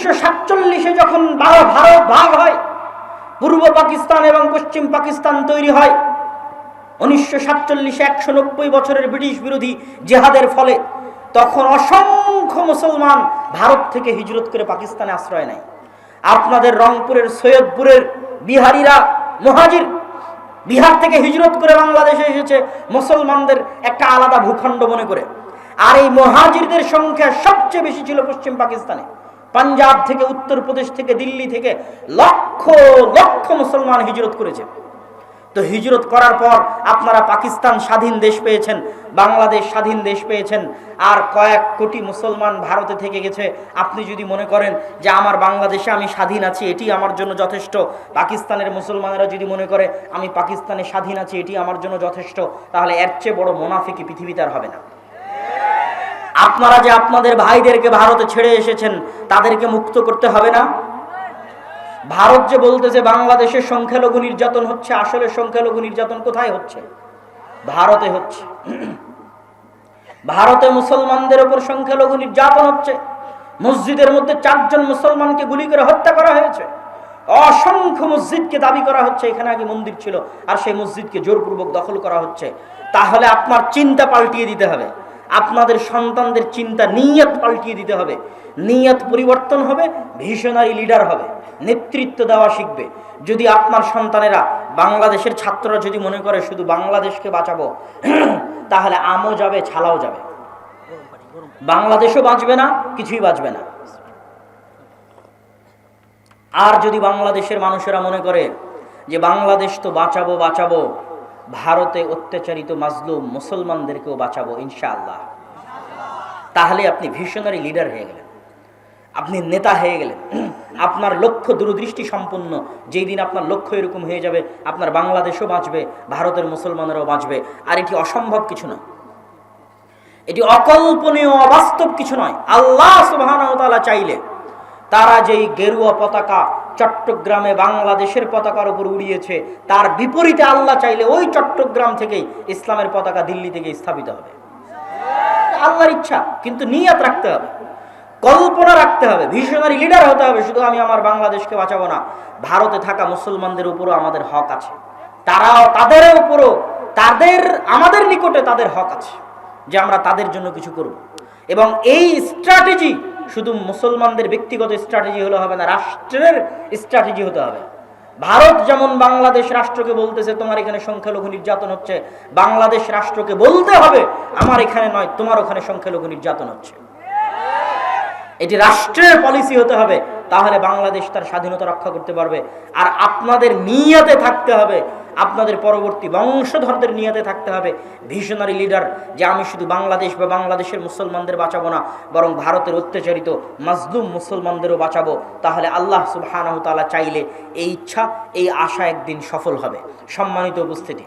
1947-এ যখন ভারত ভাগ হয়, পূর্ব পাকিস্তান এবং পশ্চিম পাকিস্তান তৈরি হয়, 1947-এ 190 বছরের ব্রিটিশ বিরোধী জিহাদের ফলে তখন অসংখ্য মুসলমান ভারত থেকে হিজরত করে পাকিস্তানে আশ্রয় নেয়। আপনাদের রংপুরের সৈয়দপুরের বিহারিরা মুহাজির, বিহার থেকে হিজরত করে বাংলাদেশে এসেছে মুসলমানদের একটা আলাদা ভূখণ্ড মনে করে। আর এই মুহাজিরদের সংখ্যা সবচেয়ে বেশি ছিল পশ্চিম পাকিস্তানে। পাঞ্জাব থেকে, উত্তরপ্রদেশ থেকে, দিল্লি থেকে লক্ষ লক্ষ মুসলমান হিজরত করেছে। তো হিজরত করার পর আপনারা পাকিস্তান স্বাধীন দেশ পেয়েছেন, বাংলাদেশ স্বাধীন দেশ পেয়েছেন, আর কয়েক কোটি মুসলমান ভারতে থেকে গেছে। আপনি যদি মনে করেন যে আমার বাংলাদেশে আমি স্বাধীন আছি, এটি আমার জন্য যথেষ্ট, পাকিস্তানের মুসলমানেরা যদি মনে করে আমি পাকিস্তানে স্বাধীন আছি, এটি আমার জন্য যথেষ্ট, তাহলে এর চেয়ে বড় মুনাফিকি পৃথিবীতে আর হবে না। আপনারা যে আপনাদের ভাইদেরকে ভারতে ছেড়ে এসেছেন, তাদেরকে মুক্ত করতে হবে না? ভারত যে বলতেছে বাংলাদেশের সংখ্যালঘু নির্যাতন হচ্ছে, আসলে সংখ্যালঘু নির্যাতন কোথায় হচ্ছে? ভারতে হচ্ছে। ভারতে মুসলমানদের উপর সংখ্যালঘু নির্যাতন হচ্ছে। মসজিদের মধ্যে 4 জন মুসলমানকে গুলি করে হত্যা করা হয়েছে। অসংখ্য মসজিদকে দাবি করা হচ্ছে এখানে আগে মন্দির ছিল, আর সেই মসজিদকে জোরপূর্বক দখল করা হচ্ছে। তাহলে আপনার চিন্তা পাল্টিয়ে দিতে হবে, আপনাদের সন্তানদের চিন্তা, নিয়ত পাল্টিয়ে দিতে হবে। নিয়ত পরিবর্তন হবে, ভিশনারি লিডার হবে, নেতৃত্ব দেওয়া শিখবে। যদি আপনার সন্তানেরা, বাংলাদেশের ছাত্ররা যদি মনে করে শুধু বাংলাদেশকে বাঁচাবো, তাহলে আমও যাবে, ছালাও যাবে, বাংলাদেশও বাঁচবে না, কিছুই বাঁচবে না। আর যদি বাংলাদেশের মানুষেরা মনে করে যে বাংলাদেশ তো বাঁচাবো বাঁচাবো, ভারতে অত্যাচারিত মাজলুম মুসলমানদেরকেও বাঁচাবো ইনশাআল্লাহ, তাহলে আপনি ভিশনারি লিডার হয়ে গেলেন, আপনি নেতা হয়ে গেলেন। আপনার লক্ষ্য দূরদৃষ্টি সম্পন্ন। যেই দিন আপনার লক্ষ্য এরকম হয়ে যাবে, আপনার বাংলাদেশও বাঁচবে, ভারতের মুসলমানেরাও বাঁচবে। আর এটি অসম্ভব কিছু নয়, এটি অকল্পনীয়, অবাস্তব কিছু নয়। আল্লাহ সুবহানাহু ওয়া তাআলা চাইলে তারা যেই গেরুয়া পতাকা চট্টগ্রামে বাংলাদেশের পতাকার উপর উড়িয়েছে, তার বিপরীতে আল্লাহ চাইলে ওই চট্টগ্রাম থেকেই ইসলামের পতাকা দিল্লি থেকে স্থাপিত হবে। আল্লাহর ইচ্ছা, কিন্তু নিয়ত রাখতে হবে, কল্পনা রাখতে হবে, ভিশনারি লিডার হতে হবে। শুধু আমি আমার বাংলাদেশকে বাঁচাবো না, ভারতে থাকা মুসলমানদের উপরও আমাদের হক আছে, তারাও, তাদের উপরও, আমাদের নিকটে তাদের হক আছে যে আমরা তাদের জন্য কিছু করব। এবং এই স্ট্র্যাটেজি শুধু মুসলমানদের ব্যক্তিগত স্ট্র্যাটেজি হলে হবে না, রাষ্ট্রের স্ট্র্যাটেজি হতে হবে। ভারত যেমন বাংলাদেশ রাষ্ট্রকে বলতেছে তোমার এখানে সংখ্যালঘু নির্যাতন হচ্ছে, বাংলাদেশ রাষ্ট্রকে বলতে হবে আমার এখানে নয়, তোমার ওখানে সংখ্যালঘু নির্যাতন হচ্ছে। এটি রাষ্ট্রের পলিসি হতে হবে, তাহলে বাংলাদেশ তার স্বাধীনতা রক্ষা করতে পারবে। আর আপনাদের নিয়তে থাকতে হবে, আপনাদের পরবর্তী বংশধরদের নিয়তে থাকতে হবে ভিশনারি লিডার, যে আমি শুধু বাংলাদেশ বা বাংলাদেশের মুসলমানদের বাঁচাবো না, বরং ভারতের অত্যাচারিত মাজলুম মুসলমানদেরও বাঁচাবো। তাহলে আল্লাহ সুবহানাহু ওয়া তাআলা চাইলে এই ইচ্ছা, এই আশা একদিন সফল হবে। সম্মানিত উপস্থিতি,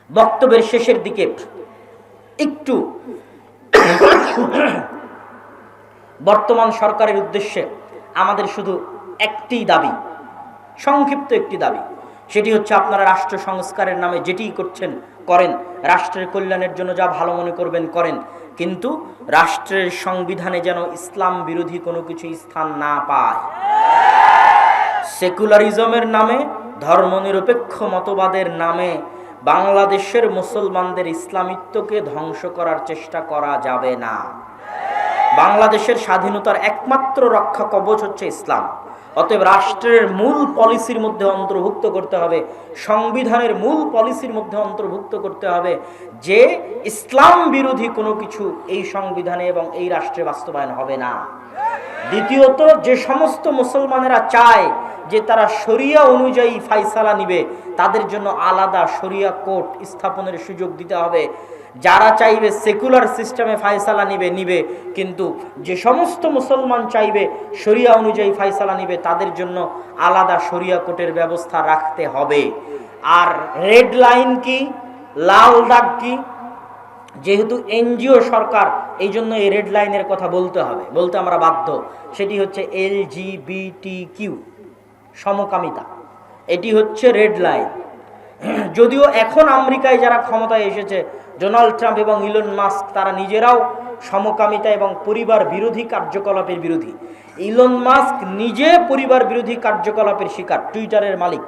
বক্তব্যের শেষের দিকে একটু বর্তমান সরকারের উদ্দেশ্যে আমাদের শুধু একটি দাবি, সংক্ষিপ্ত একটি দাবি, সেটি হচ্ছে আপনারা রাষ্ট্র সংস্কারের নামে যেটি করছেন করেন, রাষ্ট্রের কল্যাণের জন্য যা ভালো মনে করবেন করেন, কিন্তু রাষ্ট্রের সংবিধানে যেন ইসলাম বিরোধী কোনো কিছু স্থান না পায়। সেকুলারিজমের নামে, ধর্মনিরপেক্ষ মতবাদের নামে বাংলাদেশের মুসলমানদের ইসলামিত্বকে ধ্বংস করার চেষ্টা করা যাবে না। বাংলাদেশের স্বাধীনতার একমাত্র রক্ষা কবচ হচ্ছে ইসলাম। অতএব রাষ্ট্রের মূল পলিসির মধ্যে অন্তর্ভুক্ত করতে হবে, সংবিধানের মূল পলিসির মধ্যে অন্তর্ভুক্ত করতে হবে যে ইসলাম বিরোধী কোনো কিছু এই সংবিধানে এবং এই রাষ্ট্রে বাস্তবায়ন হবে না। দ্বিতীয়ত, যে সমস্ত মুসলমানেরা চায় যে তারা শরিয়া অনুযায়ী ফাইসালা নিবে, তাদের জন্য আলাদা শরিয়া কোর্ট স্থাপনের সুযোগ দিতে হবে। যারা চাইবে সেকুলার সিস্টেমে ফায়সালা নিবে, কিন্তু যে সমস্ত মুসলমান চাইবে শরিয়া অনুযায়ী ফায়সালা নিবে, তাদের জন্য আলাদা শরিয়া কোর্টের ব্যবস্থা রাখতে হবে। আর রেড লাইন কি, লাল দাগ কি? যেহেতু এনজিও সরকার, এই জন্য এই রেড লাইনের কথা বলতে আমরা বাধ্য। সেটি হচ্ছে LGBTQ, সমকামিতা, এটি হচ্ছে রেড লাইন। যদিও এখন আমেরিকায় যারা ক্ষমতায় এসেছে, ডোনাল্ড ট্রাম্প এবং ইলন মাস্ক, তারা নিজেরাও সমকামিতা এবং পরিবার বিরোধী কার্যকলাপের বিরোধী। ইলন মাস্ক নিজে পরিবার বিরোধী কার্যকলাপের শিকার, টুইটারের মালিক।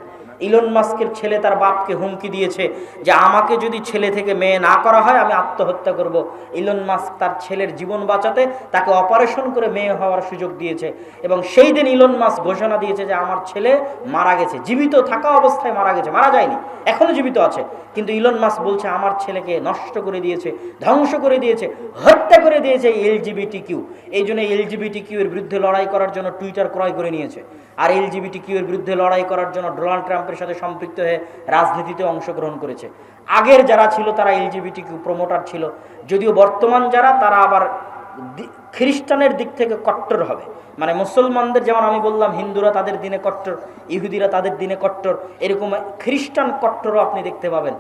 ইলন মাস্কের ছেলে তার বাপকে হুমকি দিয়েছে যে আমাকে যদি ছেলে থেকে মেয়ে না করা হয় আমি আত্মহত্যা করব। ইলন মাস্ক তার ছেলের জীবন বাঁচাতে তাকে অপারেশন করে মেয়ে হওয়ার সুযোগ দিয়েছে এবং সেই দিন ইলন মাস্ক ঘোষণা দিয়েছে যে আমার ছেলে মারা গেছে, জীবিত থাকা অবস্থায় মারা গেছে, মারা যায়নি, এখনো জীবিত আছে। কিন্তু ইলন মাস্ক বলছে আমার ছেলেকে নষ্ট করে দিয়েছে, ধ্বংস করে দিয়েছে, হত্যা করে দিয়েছে এলজিবিটি কিউ। এই জন্য এলজিবিটি কিউ এর বিরুদ্ধে লড়াই করার জন্য টুইটার ক্রয় করে নিয়েছে। আর এলজিবিটি কিউ এর বিরুদ্ধে লড়াই করার জন্য ডোনাল্ড ট্রাম্পের সাথে সম্পৃক্ত হয়ে রাজনীতিতে অংশগ্রহণ করেছে। আগের যারা ছিল তারা এলজিবিটি কিউ প্রমোটার ছিল, যদিও বর্তমান যারা তারা আবার খ্রিস্টানের দিক থেকে কট্টর হবে। মানে মুসলমানদের যেমন আমি বললাম হিন্দুরা তাদের দিনে কট্টর, ইহুদিরা তাদের দিনে কট্টর, এরকম খ্রিস্টান কট্টরও আপনি দেখতে পাবেন।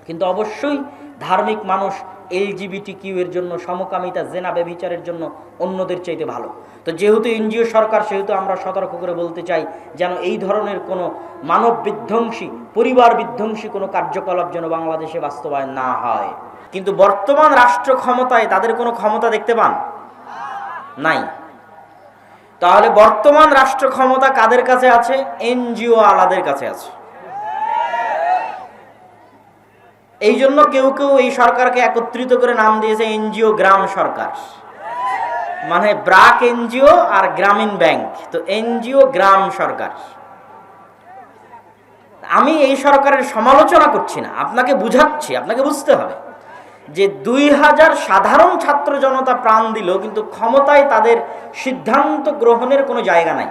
কিন্তু অবশ্যই ধার্মিক মানুষ এলজিবিটি কিউ এর জন্য, সমকামিতা, জেনা, ব্যভিচারের জন্য অন্যদের চাইতে ভালো। তো যেহেতু এনজিও সরকার, সেহেতু আমরা সতর্ক করে বলতে চাই যেন এই ধরনের কোনো মানব বিধ্বংসী, পরিবার বিধ্বংসী কোনো কার্যকলাপ যেন বাংলাদেশে বাস্তবায়ন না হয়। কিন্তু বর্তমান রাষ্ট্র ক্ষমতায় তাদের কোনো ক্ষমতা দেখতে পান নাই। তাহলে বর্তমান রাষ্ট্র ক্ষমতা কাদের কাছে আছে? এনজিও আলাদের কাছে আছে। এই জন্য কেউ কেউ এই সরকারকে একত্রিত করে নাম দিয়েছে এনজিও গ্রাম সরকার, মানে ব্রাক এনজিও আর গ্রামীণ ব্যাংক, তো এনজিও গ্রাম সরকার। আমি এই সরকারের সমালোচনা করছি না, আপনাকে বুঝাচ্ছি, আপনাকে বুঝতে হবে যে 2000 সাধারণ ছাত্র জনতা প্রাণ দিল, কিন্তু ক্ষমতায় তাদের সিদ্ধান্ত গ্রহণের কোনো জায়গা নাই।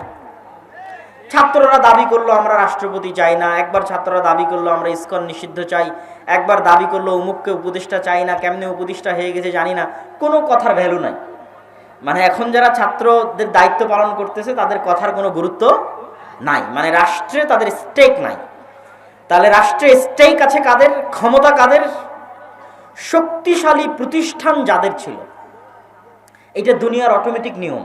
ছাত্ররা দাবি করলো আমরা রাষ্ট্রপতি চাই না, একবার ছাত্ররা দাবি করলো আমরা ইসকন নিষিদ্ধ চাই, একবার দাবি করলো অমুককে উপদেষ্টা চাই না, কেমনে উপদেষ্টা হয়ে গেছে জানি না, কোনো কথার ভ্যালু নাই। মানে এখন যারা ছাত্রদের দায়িত্ব পালন করতেছে তাদের কথার কোনো গুরুত্ব নাই, মানে রাষ্ট্রে তাদের স্টেক নাই। তাহলে রাষ্ট্রে স্টেক আছে কাদের? ক্ষমতা কাদের? শক্তিশালী প্রতিষ্ঠান যাদের ছিল। এটা দুনিয়ার অটোমেটিক নিয়ম।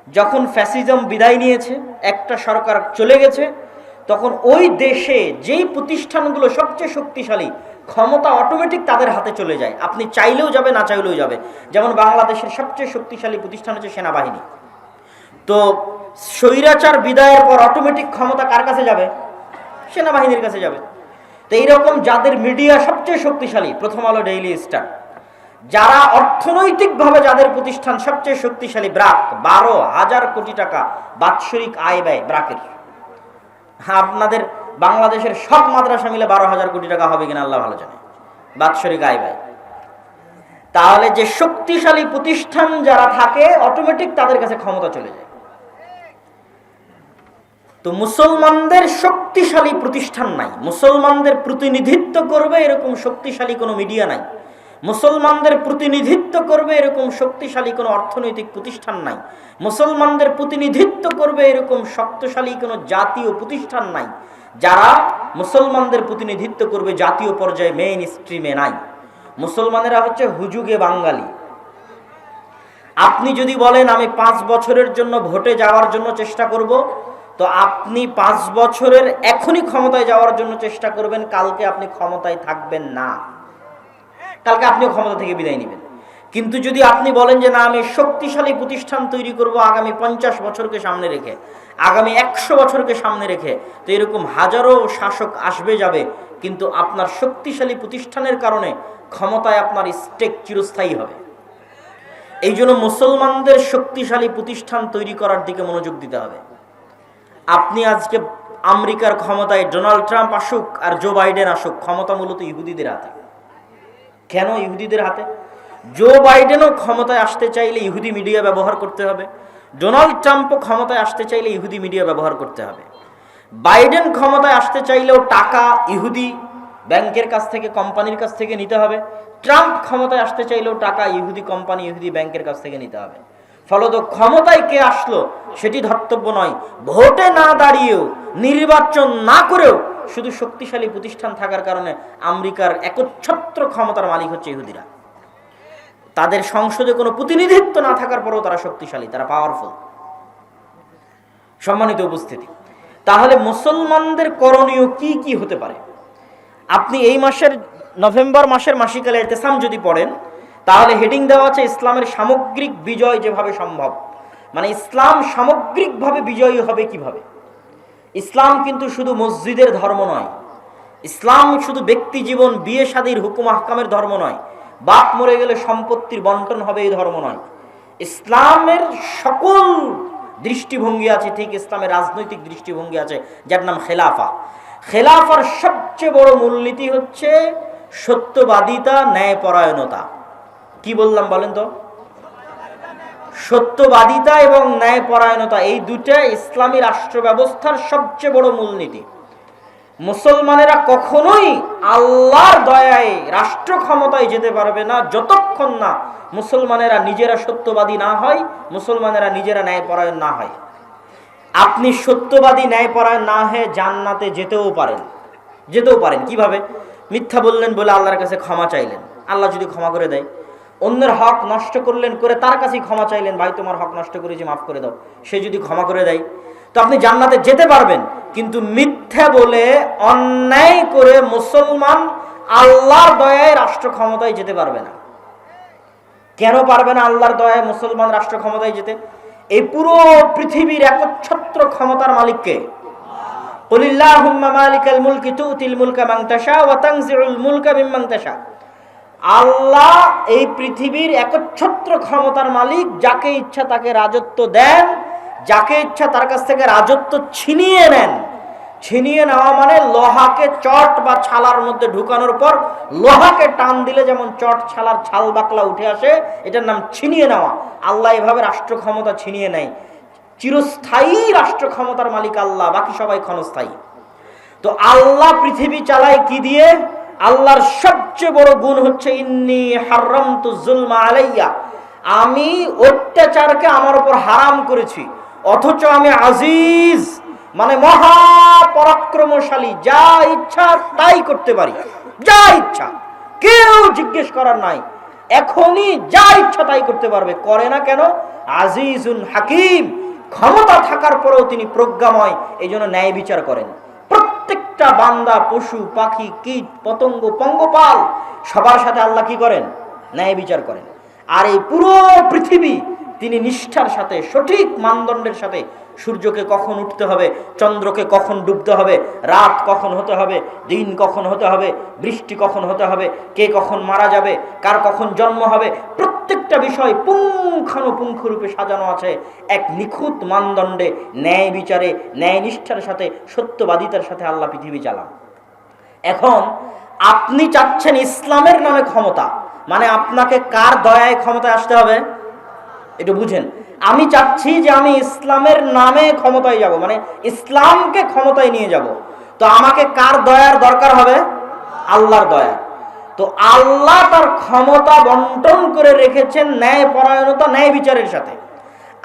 যখন ফ্যাসিজম বিদায় নিয়েছে, একটা সরকার চলে গেছে, তখন ওই দেশে যেই প্রতিষ্ঠানগুলো সবচেয়ে শক্তিশালী, ক্ষমতা অটোমেটিক তাদের হাতে চলে যায়। আপনি চাইলেও যাবে, না চাইলেও যাবে। যেমন বাংলাদেশের সবচেয়ে শক্তিশালী প্রতিষ্ঠান হচ্ছে সেনাবাহিনী। তো স্বৈরাচার বিদায়ের পর অটোমেটিক ক্ষমতা কার কাছে যাবে? সেনাবাহিনীর কাছে যাবে। তো এইরকম যাদের মিডিয়া সবচেয়ে শক্তিশালী, প্রথম আলো, ডেইলি স্টার, যারা অর্থনৈতিকভাবে যাদের প্রতিষ্ঠান সবচেয়ে শক্তিশালী, ব্রাক, 12,000 কোটি টাকা বাৎসরিক আয় ব্যয় ব্রাকের। আপনাদের বাংলাদেশের সব মাদ্রাসা মিলে 12,000 কোটি টাকা হবে কিনা আল্লাহ ভালো জানে, বাৎসরিক আয় ব্যয়। তাহলে যে শক্তিশালী প্রতিষ্ঠান যারা থাকে, অটোমেটিক তাদের কাছে ক্ষমতা চলে যায়। তো মুসলমানদের শক্তিশালী প্রতিষ্ঠান নাই, মুসলমানদের প্রতিনিধিত্ব করবে এরকম শক্তিশালী কোনো মিডিয়া নাই, মুসলমানদের প্রতিনিধিত্ব করবে এরকম শক্তিশালী কোনো অর্থনৈতিক প্রতিষ্ঠান নাই, মুসলমানদের প্রতিনিধিত্ব করবে এরকম শক্তিশালী কোনো জাতীয় প্রতিষ্ঠান নাই, যারা মুসলমানদের প্রতিনিধিত্ব করবে জাতীয় পর্যায়ে, মেইন স্ট্রিমে নাই। মুসলমানেরা হচ্ছে হুজুগে বাঙালি। আপনি যদি বলেন আমি 5 বছরের জন্য ভোটে যাওয়ার জন্য চেষ্টা করব, তো আপনি 5 বছরের এখনই ক্ষমতায় যাওয়ার জন্য চেষ্টা করবেন, কালকে আপনি ক্ষমতায় থাকবেন না, কালকে আপনিও ক্ষমতা থেকে বিদায় নেবেন। কিন্তু যদি আপনি বলেন যে না আমি শক্তিশালী প্রতিষ্ঠান তৈরি করব আগামী 50 বছরকে সামনে রেখে, আগামী 100 বছরকে সামনে রেখে, তো এরকম হাজারো শাসক আসবে যাবে, কিন্তু আপনার শক্তিশালী প্রতিষ্ঠানের কারণে ক্ষমতায় আপনার স্টেক চিরস্থায়ী হবে। এই জন্য মুসলমানদের শক্তিশালী প্রতিষ্ঠান তৈরি করার দিকে মনোযোগ দিতে হবে। আপনি আজকে আমেরিকার ক্ষমতায় ডোনাল্ড ট্রাম্প আসুক আর জো বাইডেন আসুক, ক্ষমতা মূলত ইহুদিদের হাতে। কেন ইহুদিদের হাতে? জো বাইডেনও ক্ষমতায় আসতে চাইলে ইহুদি মিডিয়া ব্যবহার করতে হবে, ডোনাল্ড ট্রাম্পও ক্ষমতায় আসতে চাইলে ইহুদি মিডিয়া ব্যবহার করতে হবে। বাইডেন ক্ষমতায় আসতে চাইলেও টাকা ইহুদি ব্যাংকের কাছ থেকে, কোম্পানির কাছ থেকে নিতে হবে। ট্রাম্প ক্ষমতায় আসতে চাইলেও টাকা ইহুদি কোম্পানি, ইহুদি ব্যাংকের কাছ থেকে নিতে হবে। ফলত ক্ষমতায় কে আসলো সেটি ধর্তব্য নয়। ভোটে না দাঁড়িয়েও, নির্বাচন না করেও, শুধু শক্তিশালী প্রতিষ্ঠান থাকার কারণে আমেরিকার একচ্ছত্র ক্ষমতার মালিক হচ্ছে ইহুদিরা। তাদের সংসদে কোনো প্রতিনিধিত্ব না থাকার পরেও তারা শক্তিশালী, তারা পাওয়ারফুল। সম্মানিত উপস্থিতি, তাহলে মুসলমানদের করণীয় কি কি হতে পারে? আপনি এই মাসের নভেম্বর মাসের মাসিকালে ইতিসাম যদি পড়েন, তাহলে হেডিং দেওয়া আছে ইসলামের সামগ্রিক বিজয় যেভাবে সম্ভব। মানে ইসলাম সামগ্রিকভাবে বিজয়ী হবে কিভাবে। ইসলাম কিন্তু শুধু মসজিদের ধর্ম নয়, ইসলাম শুধু ব্যক্তি জীবন বিয়ে শাদীর হুকুম আহকামের ধর্ম নয়, বাপ মরে গেলে সম্পত্তির বন্টন হবে এই ধর্ম নয়। ইসলামের সকল দৃষ্টিভঙ্গি আছে, ঠিক ইসলামের রাজনৈতিক দৃষ্টিভঙ্গি আছে যার নাম খেলাফা। খেলাফার সবচেয়ে বড় মূলনীতি হচ্ছে সত্যবাদিতা, ন্যায়পরায়ণতা। কি বললাম বলেন তো? সত্যবাদিতা এবং ন্যায়পরায়ণতা, এই দুটা ইসলামী রাষ্ট্র ব্যবস্থার সবচেয়ে বড় মূলনীতি। মুসলমানেরা কখনোই আল্লাহর দয়ায় রাষ্ট্র ক্ষমতায় যেতে পারবে না যতক্ষণ না মুসলমানেরা নিজেরা সত্যবাদী না হয়, মুসলমানেরা নিজেরা ন্যায়পরায়ণ না হয়। আপনি সত্যবাদী ন্যায়পরায়ণ না হয়ে জান্নাতে যেতেও পারেন। কিভাবে? মিথ্যা বললেন বলে আল্লাহর কাছে ক্ষমা চাইলেন, আল্লাহ যদি ক্ষমা করে দেয়। অন্যের হক নষ্ট করলেন, করে তার কাছেই ক্ষমা চাইলেন, ভাই তোমার হক নষ্ট করেছি মাফ করে দাও, সে যদি ক্ষমা করে দেয় তো আপনি জান্নাতে যেতে পারবেন। কিন্তু মিথ্যা বলে, অন্যায় করে মুসলমান আল্লাহর দয়ায় রাষ্ট্র ক্ষমতায় যেতে পারবে না। কেন পারবে না আল্লাহর দয়ায় মুসলমান রাষ্ট্র ক্ষমতায় যেতে? এই পুরো পৃথিবীর একচ্ছত্র ক্ষমতার মালিককে। কুলিল্লাহুম্মা মালিকাল মুলকি তুতিল মুলকা মান তাশা ওয়া তানজিউল মুলকা মিম্মান তাশা। আল্লাহ এই পৃথিবীর একচ্ছত্র ক্ষমতার মালিক, যাকে ইচ্ছা তাকে রাজত্ব দেন, যাকে ইচ্ছা তার কাছ থেকে রাজত্ব ছিনিয়ে নেন। ছিনিয়ে নেওয়া মানে লোহাকে চট বা ছালার মধ্যে ঢুকানোর পর লোহাকে টান দিলে যেমন চট ছালার ছাল বাকলা উঠে আসে, এটার নাম ছিনিয়ে নেওয়া। আল্লাহ এভাবে রাষ্ট্র ক্ষমতা ছিনিয়ে নেয়। চিরস্থায়ী রাষ্ট্র ক্ষমতার মালিক আল্লাহ, বাকি সবাই ক্ষণস্থায়ী। তো আল্লাহ পৃথিবী চালায় কি দিয়ে? আল্লাহর সবচেয়ে বড় গুণ হচ্ছে ইন্নী হারামতু যুলমা আলাইয়া, আমি অত্যাচারকে আমার উপর হারাম করেছি। অথচ আমি আজিজ, মানে মহাপরাক্রমশালী, যা ইচ্ছা তাই করতে পারি, যা ইচ্ছা, কেউ জিজ্ঞেস করার নাই, এখনই যা ইচ্ছা তাই করতে পারবে। করে না কেন? আজিজুন হাকিম, ক্ষমতা থাকার পরেও তিনি প্রজ্ঞাময়, এই জন্য ন্যায় বিচার করেন। প্রত্যেকটা বান্দা, পশু পাখি, কীট পতঙ্গ, পঙ্গপাল, সবার সাথে আল্লাহ কি করেন? ন্যায় বিচার করেন। আর এই পুরো পৃথিবী তিনি নিষ্ঠার সাথে, সঠিক মানদণ্ডের সাথে, সূর্যকে কখন উঠতে হবে, চন্দ্রকে কখন ডুবতে হবে, রাত কখন হতে হবে, দিন কখন হতে হবে, বৃষ্টি কখন হতে হবে, কে কখন মারা যাবে, কার কখন জন্ম হবে, প্রত্যেকটা বিষয় পুঙ্খানুপুঙ্খ রূপে সাজানো আছে এক নিখুঁত মানদণ্ডে, ন্যায় বিচারে, ন্যায় নিষ্ঠার সাথে, সত্যবাদিতার সাথে আল্লাহ পৃথিবী চালান। এখন আপনি চাচ্ছেন ইসলামের নামে ক্ষমতা, মানে আপনাকে কার দয়ায় ক্ষমতায় আসতে হবে একটু বুঝেন। আমি চাচ্ছি যে আমি ইসলামের নামে ক্ষমতায় যাব, মানে ইসলামকে ক্ষমতায় নিয়ে যাব। তো আমাকে কার দয়ার দরকার হবে? আল্লাহর দয়া। তো আল্লাহ তার ক্ষমতা বন্টন করে রেখেছেন ন্যায় পরায়ণতা, ন্যায় বিচারের সাথে।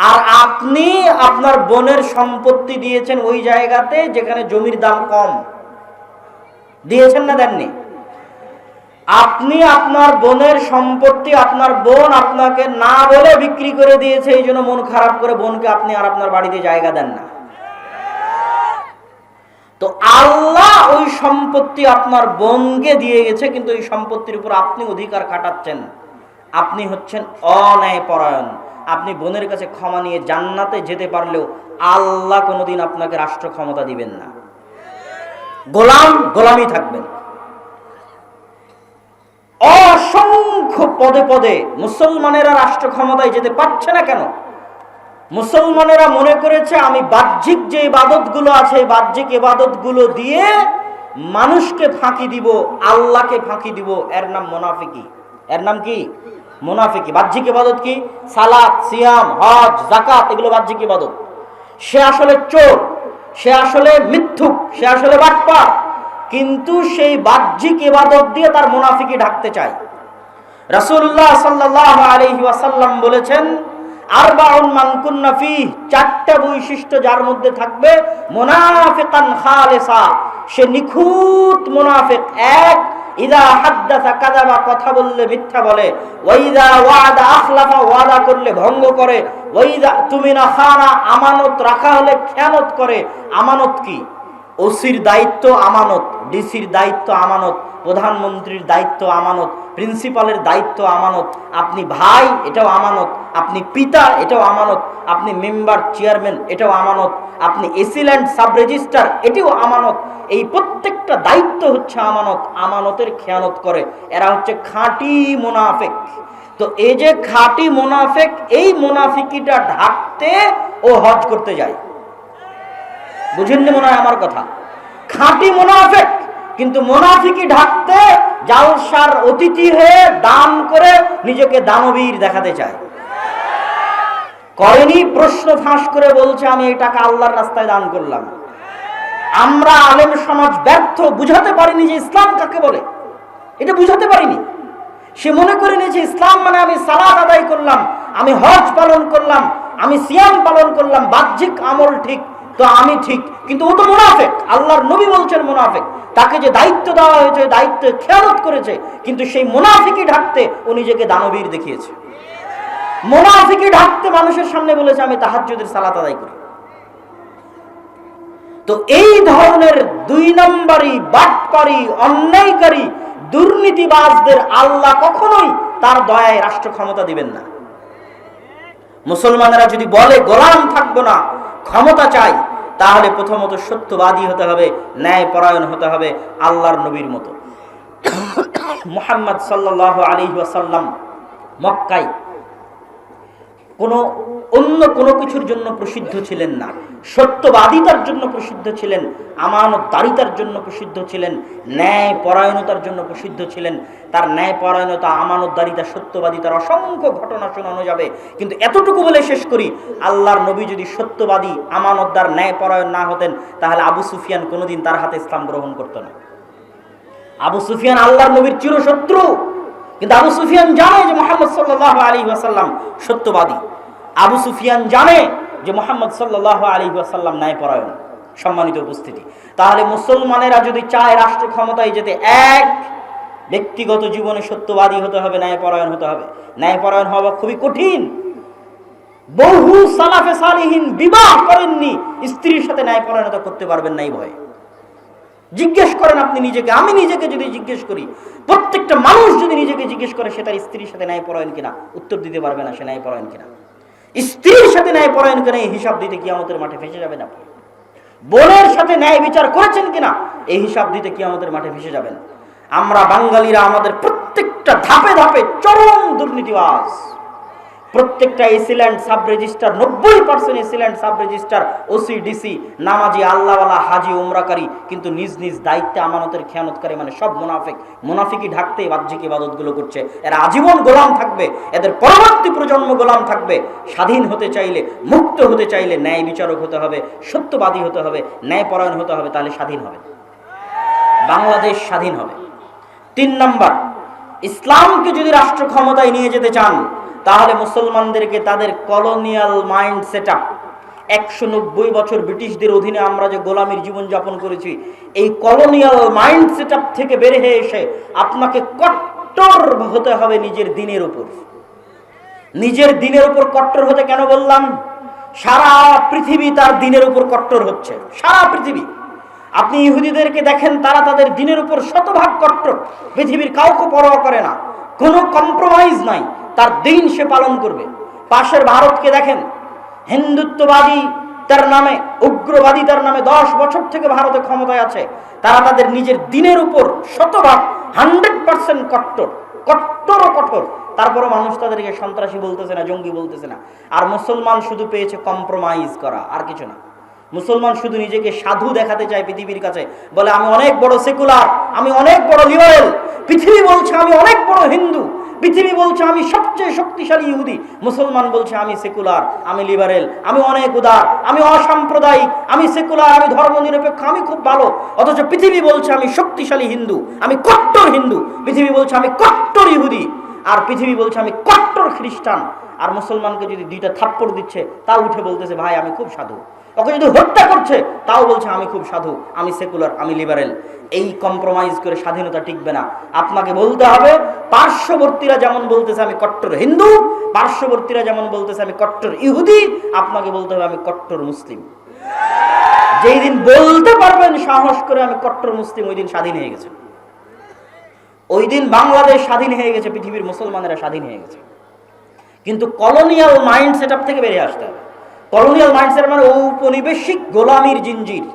আর আপনি আপনার বোনের সম্পত্তি দিয়েছেন ওই জায়গাতে যেখানে জমির দাম কম। দিয়েছেন না দেননি? আপনি আপনার বোনের সম্পত্তি, আপনার বোন আপনাকে না বলে বিক্রি করে দিয়েছে, এই জন্য মন খারাপ করে বোনকে আপনি আর আপনার বাড়িতে জায়গা দেন না। তো আল্লাহ ওই সম্পত্তি আপনার বোনকে দিয়ে গেছে, কিন্তু এই সম্পত্তির উপর আপনি অধিকার খাটাচ্ছেন। আপনি হচ্ছেন অন্যায়পরায়ণ। আপনি বোনের কাছে ক্ষমা নিয়ে জান্নাতে যেতে পারলেও আল্লাহ কোনোদিন আপনাকে রাষ্ট্র ক্ষমতা দিবেন না। গোলামি থাকবেন। অসংখ্য পদে পদে মুসলমানেরা রাষ্ট্র ক্ষমতায় যেতে পারছে না কেন? মুসলমানেরা মনে করেছে আমি বাহ্যিক যে ইবাদতগুলো আছে, বাহ্যিক ইবাদতগুলো দিয়ে মানুষকে ফাঁকি দিব, আল্লাহকে ফাঁকি দিব। এর নাম মুনাফিকি। এর নাম কি? মুনাফিকি। বাহ্যিক ইবাদত কি? সালাত, সিয়াম, হজ, যাকাত, এগুলো বাহ্যিক ইবাদত। সে আসলে চোর, সে আসলে মিথ্যুক, সে আসলে বাটপার, কিন্তু সেই বাহ্যিক ইবাদত দিয়ে তার মুনাফিকি ঢাকতে চায়। রাসূলুল্লাহ সাল্লাল্লাহু আলাইহি ওয়াসাল্লাম বলেছেন, আরবাউন মান কুন্না ফীহি, চারটা বৈশিষ্ট্য যার মধ্যে থাকবে, মুনাফিকান খালিসা, সে নিখুঁত মুনাফিক। এক, ইযা হাদ্দাসা কাযাবা, কথা বললে মিথ্যা বলে, ওয়া ইযা ওয়াদা আখলাফা, ওয়াদা করলে ভঙ্গ করে, ওয়া ইযা তুমিনা খানা, আমানত রাখা হলে খেয়ানত করে। আমানত কি? ওসির দায়িত্ব আমানত, ডিসির দায়িত্ব আমানত, প্রধানমন্ত্রীর দায়িত্ব আমানত, প্রিন্সিপালের দায়িত্ব আমানত, আপনি ভাই এটাও আমানত, আপনি পিতা এটাও আমানত, আপনি মেম্বার চেয়ারম্যান এটাও আমানত, আপনি এসিল্যান্ড সাব রেজিস্ট্রার এটাও আমানত। এই প্রত্যেকটা দায়িত্ব হচ্ছে আমানত। আমানতের খেয়ানত করে এরা হচ্ছে খাঁটি মুনাফিক। তো এই যে খাঁটি মুনাফিক, এই মুনাফিকিটা ঢাকতে ও হজ করতে যায়। বুঝেননি মনে হয় আমার কথা? খাঁটি মুনাফিক, কিন্তু মুনাফিকি ঢাকতে জালসার অতিথি হয়ে দান করে নিজেকে দানবীর দেখাতে চায়। করেনি, প্রশ্ন ফাঁস করে বলছে আমি এই টাকা আল্লাহর রাস্তায় দান করলাম। আমরা আলেম সমাজ ব্যর্থ, বুঝাতে পারিনি যে ইসলাম কাকে বলে, এটা বুঝাতে পারিনি। সে মনে করে নিয়েছে ইসলাম মানে আমি সালাত আদায় করলাম, আমি হজ পালন করলাম, আমি সিয়াম পালন করলাম, বাহ্যিক আমল ঠিক তো আমি ঠিক, কিন্তু ও তো মুনাফিক। আল্লাহর নবী বলছেন মুনাফিক। তাকে যে দায়িত্ব দেওয়া হয়েছে দায়িত্ব খেয়ানত করেছে, কিন্তু সেই মুনাফিকি ঢাকতে ও নিজেকে দানবীর দেখিয়েছে। মুনাফিকি ঢাকতে মানুষের সামনে বলেছে আমি তাহাজ্জুদের সালাত আদায় করি। তো এই ধরনের 2 নম্বরই বাটপারি, অন্যায়কারী, দুর্নীতিবাজদের আল্লাহ কখনোই তার দয়ায় রাষ্ট্র ক্ষমতা দিবেন না। মুসলমানেরা যদি বলে গোলাম থাকবো না, ক্ষমতা চাই, তাহলে প্রথমত সত্যবাদী হতে হবে, ন্যায় পরায়ণ হতে হবে আল্লাহর নবীর মতো। মুহাম্মদ সাল্লাল্লাহু আলাইহি ওয়াসাল্লাম মক্কায় অন্য কোনো কিছুর জন্য প্রসিদ্ধ ছিলেন না। সত্যবাদিতার জন্য প্রসিদ্ধ ছিলেন, আমানতদারিতার জন্য প্রসিদ্ধ ছিলেন, ন্যায় পরায়ণতার জন্য প্রসিদ্ধ ছিলেন। তার ন্যায় পরায়ণতা, আমানতদারিতা, সত্যবাদিতার অসংখ্য ঘটনা শোনানো যাবে, কিন্তু এতটুকু বলে শেষ করি, আল্লাহর নবী যদি সত্যবাদী, আমানতদার, ন্যায় পরায়ণ না হতেন, তাহলে আবু সুফিয়ান কোনোদিন তার হাতে ইসলাম গ্রহণ করত না। আবু সুফিয়ান আল্লাহর নবীর চিরশত্রু, কিন্তু আবু সুফিয়ান জানে যে মুহাম্মদ সাল্লাল্লাহু আলাইহি ওয়াসাল্লাম সত্যবাদী। আবু সুফিয়ান জানে যে মুহাম্মদ সাল্লাল্লাহু আলাইহি ওয়াসাল্লাম ন্যায়পরায়ণ। সম্মানিত উপস্থিতি, তাহলে মুসলমানেরা যদি চায় রাষ্ট্র ক্ষমতায় যেতে, এক, ব্যক্তিগত জীবনে সত্যবাদী হতে হবে, ন্যায়পরায়ণ হতে হবে। ন্যায়পরায়ণ হওয়া খুবই কঠিন। বহু সালাফে সালিহিন বিবাহ করেননি, স্ত্রীর সাথে ন্যায়পরায়ণতা করতে পারবেন না এই ভয়ে। জিজ্ঞেস করেন আপনি নিজেকে, আমি নিজেকে যদি জিজ্ঞেস করি, প্রত্যেকটা মানুষ যদি নিজেকে জিজ্ঞেস করে সে তার স্ত্রীর সাথে ন্যায়পরায়ণ কিনা, উত্তর দিতে পারবে না সে ন্যায়পরায়ণ কিনা। স্ত্রীর সাথে ন্যায়পরায়ণ কিনা এই হিসাব দিতে কিয়ামতের মাঠে ফেসে যাবেন আপনি। বোনের সাথে ন্যায় বিচার করেছেন কিনা এই হিসাব দিতে কিয়ামতের মাঠে ফেসে যাবেন। আমরা বাঙালিরা আমাদের প্রত্যেকটা ধাপে ধাপে চরম দুর্নীতিবাজ। প্রত্যেকটা AC land sub registrar, 90% AC land sub registrar, OC, DC, নামাজি, আল্লাহওয়ালা, হাজি, উমরাকারী, কিন্তু নিজ নিজ দায়িত্বে আমানতের খেয়ানতকারী, মানে সব মুনাফিক। মুনাফিকি ঢাকতে বাহ্যিক ইবাদতগুলো করছে। এরা আজীবন গোলাম থাকবে, এদের পরবর্তী প্রজন্ম গোলাম থাকবে। স্বাধীন হতে চাইলে, মুক্ত হতে চাইলে ন্যায় বিচারক হতে হবে, সত্যবাদী হতে হবে, ন্যায়পরায়ণ হতে হবে, তাহলে স্বাধীন হবে, বাংলাদেশ স্বাধীন হবে। 3 নম্বর, ইসলামকে যদি রাষ্ট্র ক্ষমতায় নিয়ে যেতে চান, তাহলে মুসলমানদেরকে তাদের কলোনিয়াল মাইন্ড সেটআপ, 190 বছর ব্রিটিশদের অধীনে আমরা যে গোলামীর জীবন যাপন করেছি, এই কলোনিয়াল মাইন্ড সেটআপ থেকে বের হয়ে এসে আপনাকে কট্টর হতে হবে নিজের দ্বীনের উপর। নিজের দ্বীনের উপর কট্টর হতে কেন বললাম? সারা পৃথিবী তার দ্বীনের উপর কট্টর হচ্ছে, সারা পৃথিবী। আপনি ইহুদিদেরকে দেখেন, তারা তাদের দ্বীনের উপর শতভাগ কট্টর, পৃথিবীর কাউকে পরোয়া করে না, কোনো কম্প্রোমাইজ নাই, তার দ্বীন সে পালন করবে। পাশের ভারতকে দেখেন, হিন্দুত্ববাদী তার নামে, উগ্রবাদী তার নামে 10 বছর থেকে ভারতে ক্ষমতায় আছে। তারা তাদের নিজের দ্বীনের উপর শতভাগ 100% কট্টর, কট্টর ও কঠোর। তারপরও মানুষ তাদেরকে সন্ত্রাসী বলতেছে না, জঙ্গি বলতেছে না। আর মুসলমান শুধু পেয়েছে কম্প্রোমাইজ করা, আর কিছু না। মুসলমান শুধু নিজেকে সাধু দেখাতে চায় পৃথিবীর কাছে, বলে আমি অনেক বড় সেকুলার, আমি অনেক বড় লিবারেল। পৃথিবী বলছে আমি অনেক বড় হিন্দু, পৃথিবী বলছে আমি সবচেয়ে শক্তিশালী ইহুদি। মুসলমান বলছে আমি সেকুলার, আমি লিবারেল, আমি অনেক উদার, আমি অসাম্প্রদায়িক, আমি সেকুলার, আমি ধর্মনিরপেক্ষ, আমি খুব ভালো। অথচ পৃথিবী বলছে আমি শক্তিশালী হিন্দু, আমি কট্টর হিন্দু। পৃথিবী বলছে আমি কট্টর ইহুদি, আর পৃথিবী বলছে আমি কট্টর খ্রিস্টান। আর মুসলমানকে যদি 2টা থাপ্পড় দিচ্ছে, তাও উঠে বলতেছে ভাই আমি খুব সাধু। ওকে যদি হত্যা করছে, তাও বলছে আমি খুব সাধু, আমি সেকুলার, আমি লিবারেল। এই কম্প্রোমাইজ করে স্বাধীনতা টিকবে না। আপনাকে বলতে হবে, পার্শ্ববর্তীরা যেমন বলতেছে আমি কট্টর হিন্দু, পার্শ্ববর্তীরা যেমন বলতেছে আমি কট্টর ইহুদি, আপনাকে বলতে হবে আমি কট্টর মুসলিম। যেই দিন বলতে পারবেন সাহস করে আমি কট্টর মুসলিম, ওই দিন স্বাধীন হয়ে গেছে। ওই দিন বাংলাদেশ স্বাধীন হয়ে গেছে, পৃথিবীর মুসলমানেরা স্বাধীন হয়ে গেছে। কিন্তু কলোনিয়াল মাইন্ড সেটআপ থেকে বেরিয়ে আসতে হবে। কলোনিয়াল মাইন্ড সেটআপ মানে ঔপনিবেশিক গোলামির জিঞ্জির।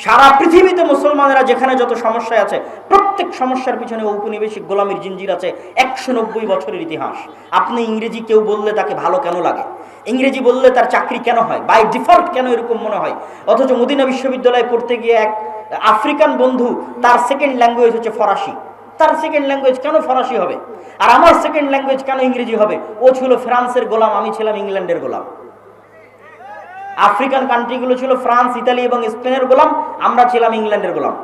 সারা পৃথিবীতে মুসলমানেরা যেখানে যত সমস্যায় আছে, প্রত্যেক সমস্যার পিছনে ঔপনিবেশিক গোলামির জিঞ্জির আছে। 190 বছরের ইতিহাস। আপনি ইংরেজি কেউ বললে তাকে ভালো কেন লাগে, ইংরেজি বললে তার চাকরি কেন হয়, বাই ডিফল্ট কেন এরকম মনে হয়? অথচ মদিনা বিশ্ববিদ্যালয়ে পড়তে গিয়ে এক আফ্রিকান বন্ধু, তার সেকেন্ড ল্যাঙ্গুয়েজ হচ্ছে ফরাসি। তার সেকেন্ড ল্যাঙ্গুয়েজ কেন ফরাসি হবে? আর আমার সেকেন্ড ল্যাঙ্গুয়েজ কেন ইংরেজি হবে? ও ছিল ফ্রান্সের গোলাম, আমি ছিলাম ইংল্যান্ডের গোলাম। আফ্রিকান কান্ট্রিগুলো ছিল ফ্রান্স, ইতালি এবং স্পেনের গোলাম, আমরা ছিলাম ইংল্যান্ডের গোলাম।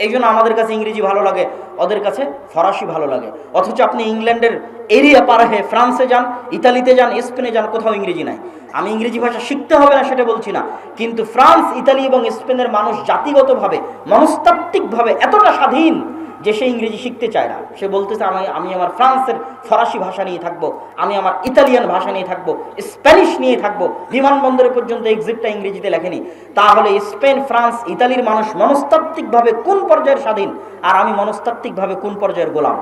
এই জন্য আমাদের কাছে ইংরেজি ভালো লাগে, ওদের কাছে ফরাসি ভালো লাগে। অথচ আপনি ইংল্যান্ডের এরিয়া পার হয়ে ফ্রান্সে যান, ইতালিতে যান, স্পেনে যান, কোথাও ইংরেজি নাই। আমি ইংরেজি ভাষা শিখতে হবে না সেটা বলছি না, কিন্তু ফ্রান্স, ইতালি এবং স্পেনের মানুষ জাতিগতভাবে, মনস্তাত্ত্বিকভাবে এতটা স্বাধীন যে সে ইংরেজি শিখতে চায় না। সে বলতেছে আমি আমার ফ্রান্সের ফরাসি ভাষা নিয়ে থাকবো, আমি আমার ইতালিয়ান ভাষা নিয়ে থাকবো, স্প্যানিশ নিয়ে থাকবো। বিমানবন্দরে পর্যন্ত এক্সিটটা ইংরেজিতে লেখেনি। তাহলে স্পেন, ফ্রান্স, ইতালির মানুষ মনস্তাত্ত্বিকভাবে কোন পর্যায়ের স্বাধীন, আর আমি মনস্তাত্ত্বিকভাবে কোন পর্যায়ের গোলাম?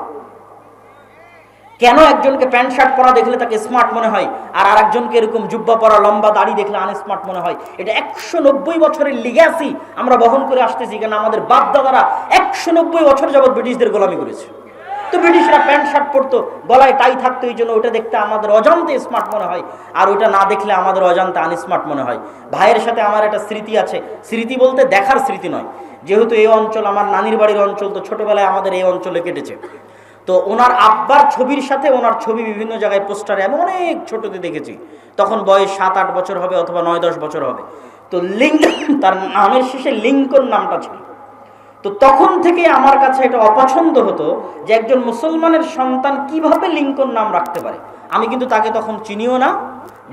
কেন একজনকে প্যান্ট শার্ট পরা দেখলে তাকে স্মার্ট মনে হয়, আর আরেকজনকে এরকম জুব্বা পরা, লম্বা দাড়ি দেখলে আনস্মার্ট মনে হয়? এটা 190 বছরের লিগ্যাসি আমরা বহন করে আসতেছি। কেন? আমাদের বাপ দাদারা 190 বছর যাবৎ ব্রিটিশদের গোলামি করেছে। তো ব্রিটিশরা প্যান্ট শার্ট পরতো, গলায় টাই থাকতো, এই জন্য ওটা দেখতে আমাদের অজান্তে স্মার্ট মনে হয়, আর ওটা না দেখলে আমাদের অজান্তে আনস্মার্ট মনে হয়। ভাইয়ের সাথে আমার একটা স্মৃতি আছে, স্মৃতি বলতে দেখার স্মৃতি নয়। যেহেতু এই অঞ্চল আমার নানির বাড়ির অঞ্চল, তো ছোটবেলায় আমাদের এই অঞ্চলে কেটেছে। তো ওনার আব্বার ছবির সাথে ওনার ছবি বিভিন্ন জায়গায় পোস্টারে আমি অনেক ছোটতে দেখেছি। তখন বয়স 7-8 বছর হবে, অথবা 9-10 বছর হবে। তো তার নামের শেষে লিঙ্কন নামটা ছিল। তো তখন থেকে আমার কাছে এটা অপছন্দ হতো যে একজন মুসলমানের সন্তান কিভাবে লিঙ্কন নাম রাখতে পারে। আমি কিন্তু তাকে তখন চিনিও না,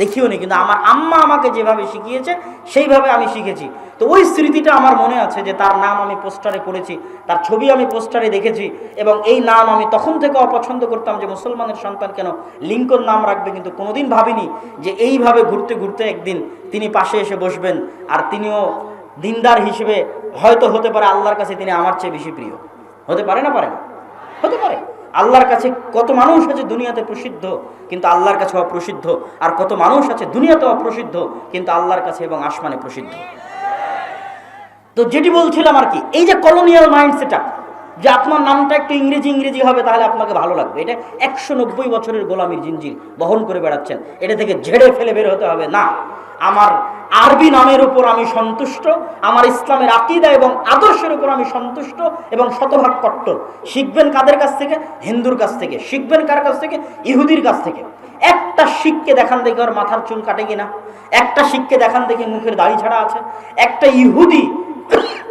দেখিও নি, কিন্তু আমার আম্মা আমাকে যেভাবে শিখিয়েছে সেইভাবে আমি শিখেছি। তো ওই স্মৃতিটা আমার মনে আছে যে তার নাম আমি পোস্টারে পড়েছি, তার ছবি আমি পোস্টারে দেখেছি, এবং এই নাম আমি তখন থেকে অপছন্দ করতাম যে মুসলমানের সন্তান কেন লিঙ্কন নাম রাখবে। কিন্তু কোনোদিন ভাবিনি যে এইভাবে ঘুরতে ঘুরতে একদিন তিনি পাশে এসে বসবেন, আর তিনিও দিনদার হিসেবে হয়তো হতে পারে আল্লাহর কাছে তিনি আমার চেয়ে বেশি প্রিয়। হতে পারে না? পারে না? হতে পারে। আল্লাহর কাছে কত মানুষ আছে দুনিয়াতে প্রসিদ্ধ, কিন্তু আল্লাহর কাছে অপ্রসিদ্ধ, আর কত মানুষ আছে দুনিয়াতে অপ্রসিদ্ধ কিন্তু আল্লাহর কাছে এবং আসমানে প্রসিদ্ধ। তো যেটি বলছিলাম আর কি, এই যে কলোনিয়াল মাইন্ডসেটটা, যে আপনার নামটা একটু ইংরেজি হবে তাহলে আপনাকে ভালো লাগবে, এটা 190 বছরের গোলামির জিঞ্জির বহন করে বেড়াচ্ছেন। এটা থেকে ঝেড়ে ফেলে বের হতে হবে না। আমার আরবি নামের উপর আমি সন্তুষ্ট, আমার ইসলামের আকীদা এবং আদর্শের উপর আমি সন্তুষ্ট এবং শতভাগ কট্টর। শিখবেন কাদের কাছ থেকে? হিন্দুর কাছ থেকে। শিখবেন কার কাছ থেকে? ইহুদির কাছ থেকে। একটা শিখকে দেখান দেখি ওর মাথার চুল কাটে কিনা, একটা শিখকে দেখান দেখি মুখের দাড়ি ছাড়া আছে। একটা ইহুদি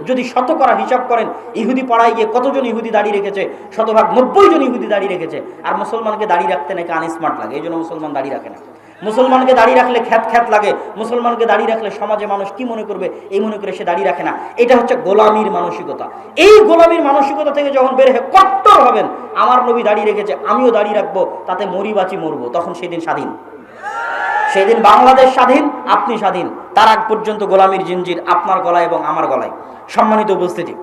যদি শতকরা হিসাব করেন, ইহুদি পাড়ায় গিয়ে কতজন ইহুদি দাড়ি রেখেছে? শতভাগ 90 জন ইহুদি দাড়ি রেখেছে। আর মুসলমানকে দাড়ি রাখতে নাকি আনস্মার্ট লাগে, এই জন্য মুসলমান দাড়ি রাখে না। মুসলমানকে দাড়ি রাখলে খ্যাত লাগে, মুসলমানকে দাড়ি রাখলে সমাজে মানুষ কি মনে করবে এই মনে করে সে দাড়ি রাখে না। এটা হচ্ছে গোলামির মানসিকতা। এই গোলামির মানসিকতা থেকে যখন বের হয়ে কট্টর হবেন, আমার নবী দাড়ি রেখেছে আমিও দাড়ি রাখবো, তাতে মরি বাঁচি মরবো, তখন সেদিন স্বাধীন। সেদিন বাংলাদেশ স্বাধীন, আপনি স্বাধীন। তার আগ পর্যন্ত গোলামির জিঞ্জির আপনার গলায় এবং আমার গলায়। সম্মানিত উপস্থিতি,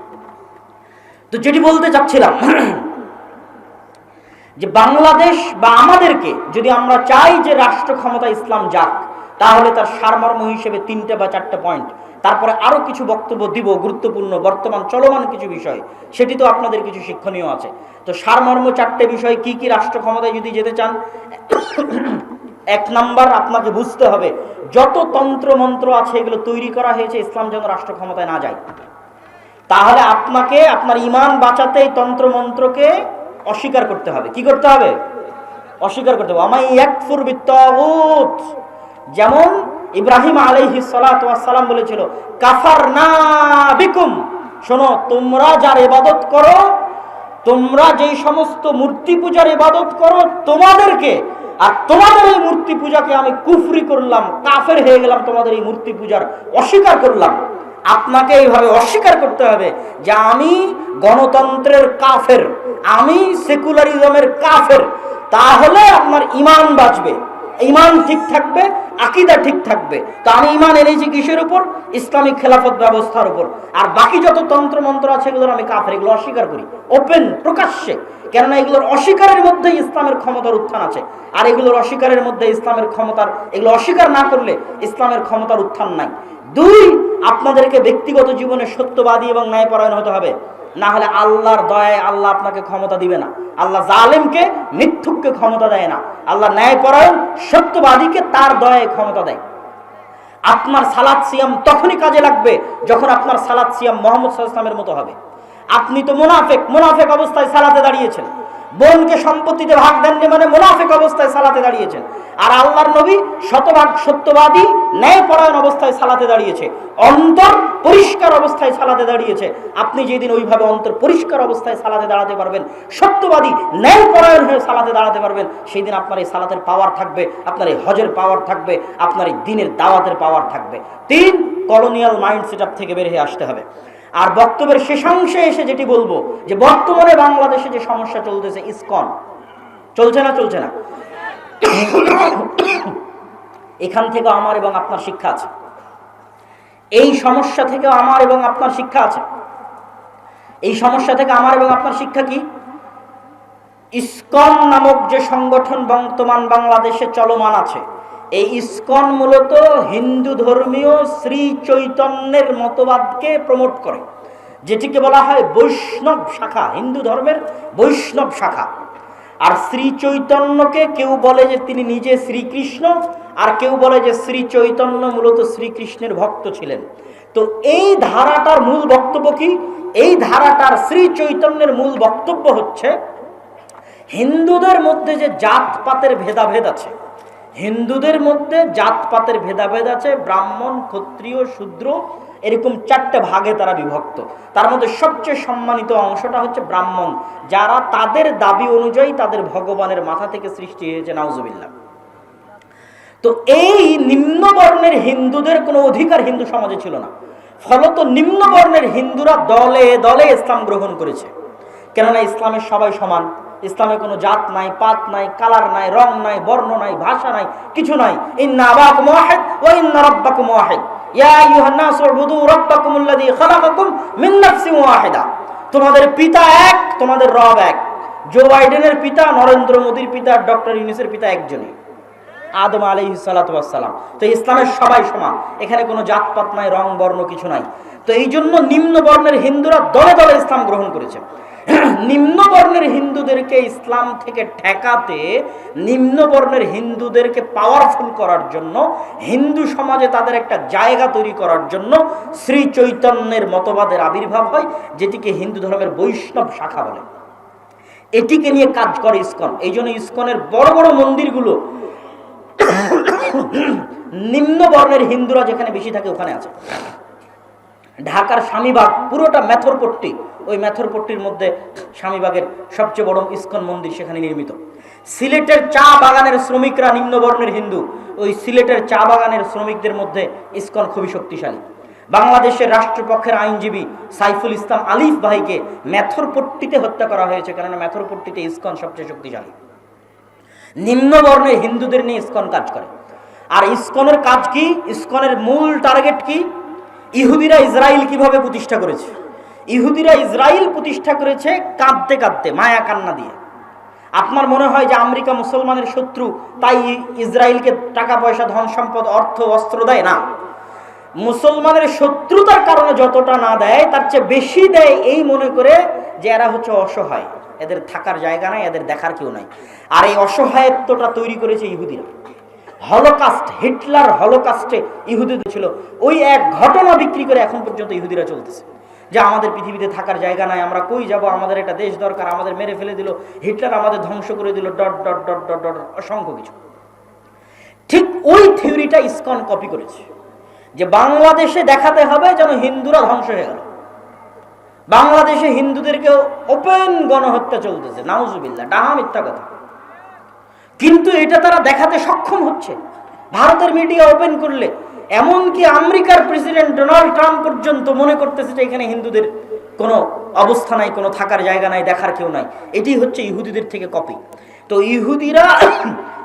তো যেটি বলতে চাচ্ছিলাম যে বাংলাদেশ বা আমাদেরকে যদি আমরা চাই যে রাষ্ট্র ক্ষমতা ইসলাম যাক, তাহলে তার সারমর্ম হিসেবে 3টে বা 4টে পয়েন্ট, তারপরে আরো কিছু বক্তব্য দিব গুরুত্বপূর্ণ বর্তমান চলমান কিছু বিষয়, সেটি তো আপনাদের কিছু শিক্ষণীয় আছে। তো সারমর্ম 4টে বিষয় কি কি রাষ্ট্র ক্ষমতায় যদি যেতে চান। 1 নাম্বার, আপনাকে বুঝতে হবে যত তন্ত্র মন্ত্র আছে এগুলো তৈরি করা হয়েছে ইসলাম যেন রাষ্ট্র ক্ষমতায় না যায়। তাহলে আপনাকে আপনার ঈমান বাঁচাতে এই তন্ত্র মন্ত্রকে অস্বীকার করতে হবে। কি করতে হবে? অস্বীকার করতে হবে। আমাই ইয়াকফুর বিত্তাগুত, যেমন ইব্রাহিম আলাইহিস সালাতু ওয়াস সালাম বলেছিল কাফারনা বিকুম, শোনো তোমরা যার ইবাদত করো, তোমরা যেই সমস্ত মূর্তি পূজার ইবাদত করো তোমাদেরকে, আর তোমাদের এই মূর্তি পূজাকে আমি কুফরি করলাম, কাফের হয়ে গেলাম, তোমাদের এই মূর্তি পূজার অস্বীকার করলাম। আপনাকে এইভাবে অস্বীকার করতে হবে যে আমি গণতন্ত্রের কাফের, আমি সেকুলারিজমের কাফের। তাহলে আপনার ঈমান বাঁচবে, ঈমান ঠিক থাকবে, আকীদা ঠিক থাকবে। তো আমি ঈমান এনেছি কিসের উপর? ইসলামিক খেলাফত ব্যবস্থার উপর। আর বাকি যত তন্ত্র মন্ত্র আছে এগুলোর আমি কাফের, এগুলো অস্বীকার করি ওপেন প্রকাশ্যে। কেননা এগুলোর অস্বীকারের মধ্যে ইসলামের ক্ষমতার উত্থান আছে, আর এগুলোর অস্বীকারের মধ্যে ইসলামের ক্ষমতার, এগুলো অস্বীকার না করলে ইসলামের ক্ষমতার উত্থান নাই। দুই, আপনাদেরকে ব্যক্তিগত জীবনে সত্যবাদী এবং ন্যায়পরায়ণ হতে হবে, না হলে আল্লাহর দয়ায় আল্লাহ আপনাকে ক্ষমতা দিবে না। আল্লাহ জালেমকে, মিথ্যুককে ক্ষমতা দেয় না। আল্লাহ ন্যায়পরায়ণ সত্যবাদীকে তার দয়ায় ক্ষমতা দেয়। আপনার সালাত সিয়াম তখনই কাজে লাগবে যখন আপনার সালাত সিয়াম মুহাম্মদ সাল্লাল্লাহু আলাইহি ওয়াসাল্লামের মতো হবে। আপনি তো মুনাফিক অবস্থায় সালাতে দাঁড়িয়েছেন, বোনকে সম্পত্তিতে ভাগ দেননি মানে মুনাফিক অবস্থায় সালাতে দাঁড়িয়েছেন। আর আল্লাহর নবী শতভাগ সত্যবাদী ন্যায়পরায়ণ অবস্থায় সালাতে দাঁড়িয়েছে, অন্তর পরিষ্কার অবস্থায় সালাতে দাঁড়িয়েছে। আপনি যেদিন ওইভাবে অন্তর পরিষ্কার অবস্থায় সালাতে দাঁড়াতে পারবেন, সত্যবাদী ন্যায়পরায়ণ হয়ে সালাতে দাঁড়াতে পারবেন, সেই দিন আপনার এই সালাতের পাওয়ার থাকবে, আপনার এই হজের পাওয়ার থাকবে, আপনার এই দ্বীনের দাওয়াতের পাওয়ার থাকবে। তিন, কলোনিয়াল মাইন্ড সেটআপ থেকে বের হয়ে আসতে হবে। আর বক্তব্যের শেষাংশে এসে যেটি বলবো, যে বর্তমানে বাংলাদেশে যে সমস্যা চলতেছে, ইসকন চলছে না? চলছে না? এখান থেকে আমার এবং আপনার শিক্ষা আছে, এই সমস্যা থেকে আমার এবং আপনার শিক্ষা আছে। এই সমস্যা থেকে আমার এবং আপনার শিক্ষা কি? ইসকন নামক যে সংগঠন বর্তমান বাংলাদেশে চলমান আছে, এই ইসকন মূলত হিন্দু ধর্মীয় শ্রী চৈতন্যের মতবাদকে প্রমোট করে, যেটিকে বলা হয় বৈষ্ণব শাখা, হিন্দু ধর্মের বৈষ্ণব শাখা। আর শ্রী চৈতন্যকে কেউ বলে যে তিনি নিজে শ্রীকৃষ্ণ, আর কেউ বলে যে শ্রী চৈতন্য মূলত শ্রীকৃষ্ণের ভক্ত ছিলেন। তো এই ধারাটার মূল বক্তব্য কি? এই ধারাটার শ্রী চৈতন্যের মূল বক্তব্য হচ্ছে, হিন্দুদের মধ্যে যে জাতপাতের ভেদাভেদ আছে, হিন্দুদের মধ্যে জাতপাতের ভেদাভেদ আছে, ব্রাহ্মণ, ক্ষত্রিয়, শূদ্র, এরকম চারটে ভাগে তারা বিভক্ত। তার মধ্যে সবচেয়ে সম্মানিত অংশটা হচ্ছে ব্রাহ্মণ, যারা তাদের দাবি অনুযায়ী তাদের ভগবানের মাথা থেকে সৃষ্টি হয়েছে, নাউজুবিল্লাহ। তো এই নিম্নবর্ণের হিন্দুদের কোনো অধিকার হিন্দু সমাজে ছিল না, ফলত নিম্নবর্ণের হিন্দুরা দলে দলে ইসলাম গ্রহণ করেছে। কেননা ইসলামের সবাই সমান, ইসলামে কোনো জাত নাই, পাত নাই, কালার নাই, রং নাই, বর্ণ নাই, ভাষা নাই, কিছু নাই। ইন্না আবাকুম ওয়াহিদ ওয়া ইন্না রাব্বাকুম ওয়াহিদ, ইয়া আইয়ুহান নাসু উবুদু রাব্বাকুমুল্লাযী খালাকাকুম মিন নাফসিন ওয়াহিদা। তোমাদের পিতা এক, তোমাদের রব এক। জো বাইডেনের পিতা, নরেন্দ্র মোদীর পিতা, ডক্টর ইউনূসের পিতা একজনই, আদম আলাইহিস সালাতু ওয়াস সালাম। তো ইসলামের সবাই সমান, এখানে কোনো জাতপাত নাই, রং বর্ণ কিছু নাই। তো এই জন্য নিম্ন বর্ণের হিন্দুরা দলে দলে ইসলাম গ্রহণ করেছে। নিম্ন বর্ণের হিন্দুদেরকে ইসলাম থেকে ঠেকাতে, নিম্ন বর্ণের হিন্দুদেরকে পাওয়ারফুল করার জন্য, হিন্দু সমাজে তাদের একটা জায়গা তৈরি করার জন্য শ্রী চৈতন্যের মতবাদের আবির্ভাব হয়, যেটিকে হিন্দু ধর্মের বৈষ্ণব শাখা বলে। এটিকে নিয়ে কাজ করে ইসকন। এই জন্য ইসকনের বড় বড় মন্দিরগুলো নিম্ন বর্ণের হিন্দুরা যেখানে বেশি থাকে ওখানে আছে। ঢাকার স্বামীবাগ পুরোটা মেথরপট্টি, ওই মেথরপট্টির মধ্যে স্বামীবাগের সবচেয়ে বড় ইসকন মন্দির সেখানে নির্মিত। সিলেটের চা বাগানের শ্রমিকরা নিম্নবর্ণের হিন্দু, ওই সিলেটের চা বাগানের শ্রমিকদের মধ্যে ইসকন খুবই শক্তিশালী। বাংলাদেশের রাষ্ট্রপক্ষের আইনজীবী সাইফুল ইসলাম আলিফ ভাইকে মেথরপট্টিতে হত্যা করা হয়েছে, কেননা মেথরপট্টিতে ইসকন সবচেয়ে শক্তিশালী। নিম্নবর্ণের হিন্দুদের নিয়ে ইসকন কাজ করে। আর ইসকনের কাজ কি? ইসকনের মূল টার্গেট কি? ইহুদিরা ইসরায়েল কিভাবে প্রতিষ্ঠা করেছে? ইহুদিরা ইসরায়েল প্রতিষ্ঠা করেছে কাঁদতে কাঁদতে, মায়া কান্না দিয়ে। আপনার মনে হয় যে আমেরিকা মুসলমানের শত্রু, তাই ইসরায়েলকে টাকা পয়সা, ধন সম্পদ, অর্থ, অস্ত্র দেয় না। মুসলমানের শত্রুতার কারণে যতটা না দেয়, তার চেয়ে বেশি দেয় এই মনে করে যে এরা হচ্ছে অসহায়, এদের থাকার জায়গা নাই, এদের দেখার কেউ নাই। আর এই অসহায়ত্বটা তৈরি করেছে ইহুদিরা। হলোকাস্ট, হিটলার হলোকাস্টে ইহুদিদের ছিল, ওই এক ঘটনা বিক্রি করে এখন পর্যন্ত ইহুদিরা চলতেছে যে আমাদের পৃথিবীতে থাকার জায়গা নাই, আমরা কই যাব, আমাদের একটা দেশ দরকার, আমাদের মেরে ফেলে দিল, হিটলার আমাদের ধ্বংস করে দিল, dot dot dot dot dot, অসংখ্য কিছু। ঠিক ওই থিওরিটা ইসকন কপি করেছে, যে বাংলাদেশে দেখাতে হবে যেন হিন্দুরা ধ্বংস হয়ে গেল। বাংলাদেশে হিন্দুদেরকে ওপেন গণহত্যা চলতেছে, নাউজুবিল্লাহ, ডাহা মিথ্যা কথা। কিন্তু এটা তারা দেখাতে সক্ষম হচ্ছে। ভারতের মিডিয়া ওপেন করলে, এমনকি আমেরিকার প্রেসিডেন্ট ডোনাল্ড ট্রাম্প পর্যন্ত মনে করতেছে যে এখানে হিন্দুদের কোনো অবস্থা নাই, কোনো থাকার জায়গা নাই, দেখার কেউ নাই। এটি হচ্ছে ইহুদিদের থেকে কপি। তো ইহুদিরা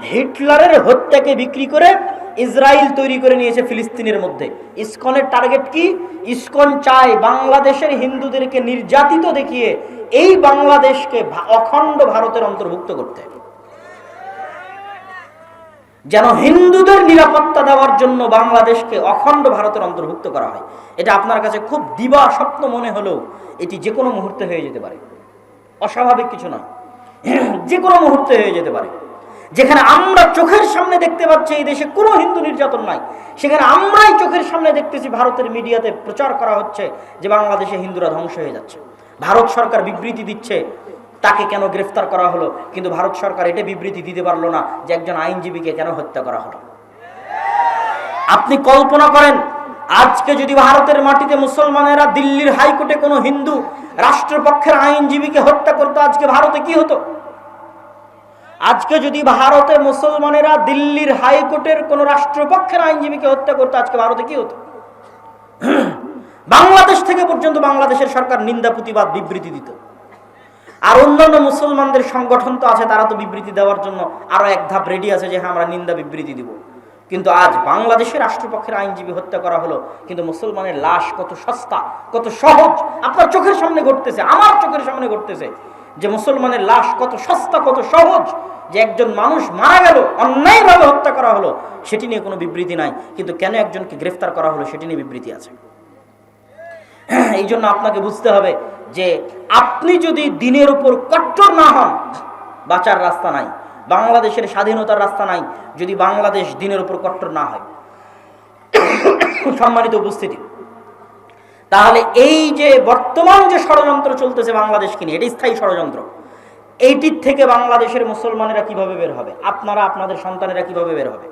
হিটলারের হত্যাকে বিক্রি করে ইসরায়েল তৈরি করে নিয়েছে ফিলিস্তিনের মধ্যে। ইসকনের টার্গেট কি? ইসকন চায় বাংলাদেশের হিন্দুদেরকে নির্যাতিত দেখিয়ে এই বাংলাদেশকে অখণ্ড ভারতের অন্তর্ভুক্ত করতে, যেন হিন্দুদের নিরাপত্তা দেওয়ার জন্য বাংলাদেশকে অখণ্ড ভারতের অন্তর্ভুক্ত করা হয়। এটা আপনার কাছে খুব দিবা স্বপ্ন মনে হলেও এটি যে কোনো মুহূর্তে হয়ে যেতে পারে, অস্বাভাবিক কিছু নয়, যে কোনো মুহূর্তে হয়ে যেতে পারে। যেখানে আমরা চোখের সামনে দেখতে পাচ্ছি এই দেশে কোনো হিন্দু নির্যাতন নাই, সেখানে আমরাই চোখের সামনে দেখতেছি ভারতের মিডিয়াতে প্রচার করা হচ্ছে যে বাংলাদেশে হিন্দুরা ধ্বংস হয়ে যাচ্ছে। ভারত সরকার বিবৃতি দিচ্ছে তাকে কেন গ্রেফতার করা হলো, কিন্তু ভারত সরকার এটা বিবৃতি দিতে পারলো না যে একজন আইনজীবীকে কেন হত্যা করা হলো। আপনি কল্পনা করেন, আজকে যদি ভারতের মাটিতে মুসলমানেরা দিল্লির হাইকোর্টে কোনো হিন্দু রাষ্ট্রপক্ষের আইনজীবীকে হত্যা করতো, আজকে ভারতে কি হতো? আজকে যদি ভারতে মুসলমানেরা দিল্লির হাইকোর্টের কোন রাষ্ট্রপক্ষের আইনজীবীকে হত্যা করতো, আজকে ভারতে কি হতো? বাংলাদেশ থেকে পর্যন্ত বাংলাদেশের সরকার নিন্দা প্রতিবাদ বিবৃতি দিত। আর অন্যান্য মুসলমানদের সংগঠন তো আছে, তারা তো বিবৃতি দেওয়ার জন্য আরো এক ধাপ রেডি আছে যে হ্যাঁ আমরা নিন্দা বিবৃতি দিব। কিন্তু আজ বাংলাদেশের রাষ্ট্রপক্ষের আইনজীবী হত্যা করা হলো, কিন্তু মুসলমানের লাশ কত সস্তা, কত সহজ আপনার চোখের সামনে ঘটতেছে, আমার চোখের সামনে ঘটতেছে যে মুসলমানের লাশ কত সস্তা, কত সহজ, যে একজন মানুষ মারা গেল, অন্যায়ভাবে হত্যা করা হলো, সেটি নিয়ে কোনো বিবৃতি নাই। কিন্তু কেন একজনকে গ্রেফতার করা হলো সেটি নিয়ে বিবৃতি আছে। এই জন্য আপনাকে বুঝতে হবে যে আপনি যদি দিনের উপর কট্টর না হন, বাঁচার রাস্তা নাই, বাংলাদেশের স্বাধীনতার রাস্তা নাই যদি বাংলাদেশ দিনের উপর কট্টর না হয়। সম্মানিত উপস্থিতি, তাহলে এই যে বর্তমান যে ষড়যন্ত্র চলতেছে বাংলাদেশকে নিয়ে, এটি স্থায়ী ষড়যন্ত্র। এইটির থেকে বাংলাদেশের মুসলমানেরা কিভাবে বের হবে, আপনারা আপনাদের সন্তানেরা কিভাবে বের হবে?